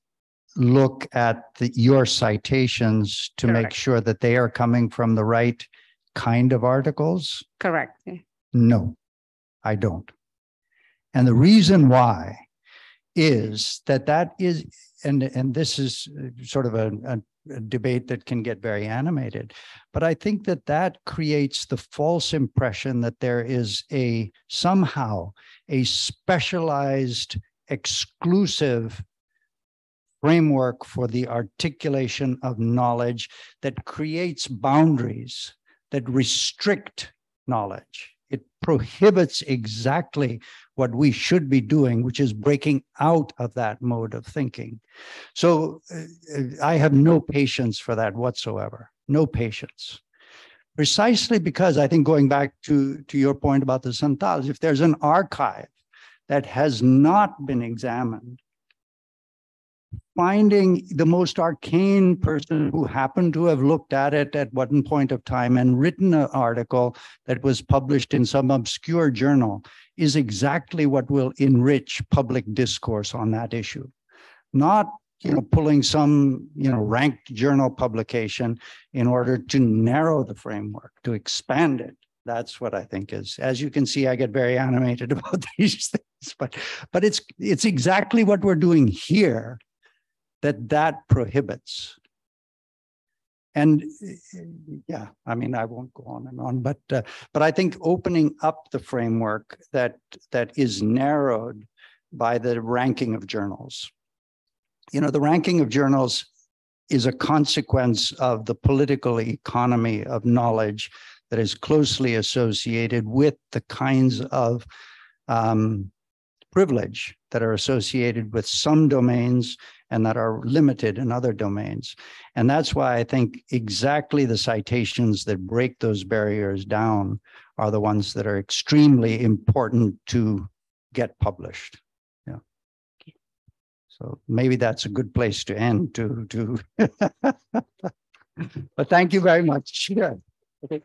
look at your citations to Correct. make sure that they are coming from the right kind of articles? Correct. No, I don't. And the reason why is that is, and this is sort of a debate that can get very animated, but I think that creates the false impression that there is somehow a specialized, exclusive framework for the articulation of knowledge that creates boundaries that restrict knowledge. It prohibits exactly what we should be doing, which is breaking out of that mode of thinking. So I have no patience for that whatsoever, no patience. Precisely because I think, going back to your point about the Santals, if there's an archive that has not been examined, finding the most arcane person who happened to have looked at it at one point of time and written an article that was published in some obscure journal is exactly what will enrich public discourse on that issue. Not, pulling some, ranked journal publication in order to narrow the framework, to expand it. That's what I think is. As you can see, I get very animated about these things, but it's exactly what we're doing here that prohibits. And yeah, I mean, I won't go on and on, but I think opening up the framework that is narrowed by the ranking of journals. The ranking of journals is a consequence of the political economy of knowledge that is closely associated with the kinds of privilege that are associated with some domains and that are limited in other domains. And that's why I think exactly the citations that break those barriers down are the ones that are extremely important to get published. Yeah. So maybe that's a good place to end to but thank you very much. Yeah. Okay.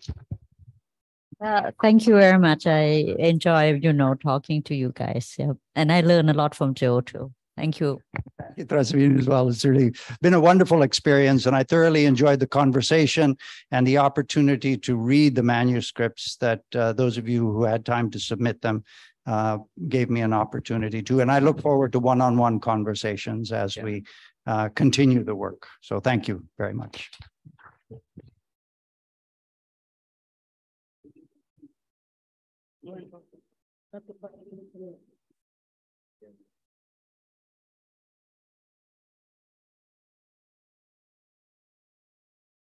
Thank you very much. I enjoy, talking to you guys. Yeah. And I learn a lot from Joe too. Thank you. Thank you, Trasvin, as well. It's really been a wonderful experience, and I thoroughly enjoyed the conversation and the opportunity to read the manuscripts that those of you who had time to submit them gave me an opportunity to. And I look forward to one-on-one conversations as we continue the work. So thank you very much.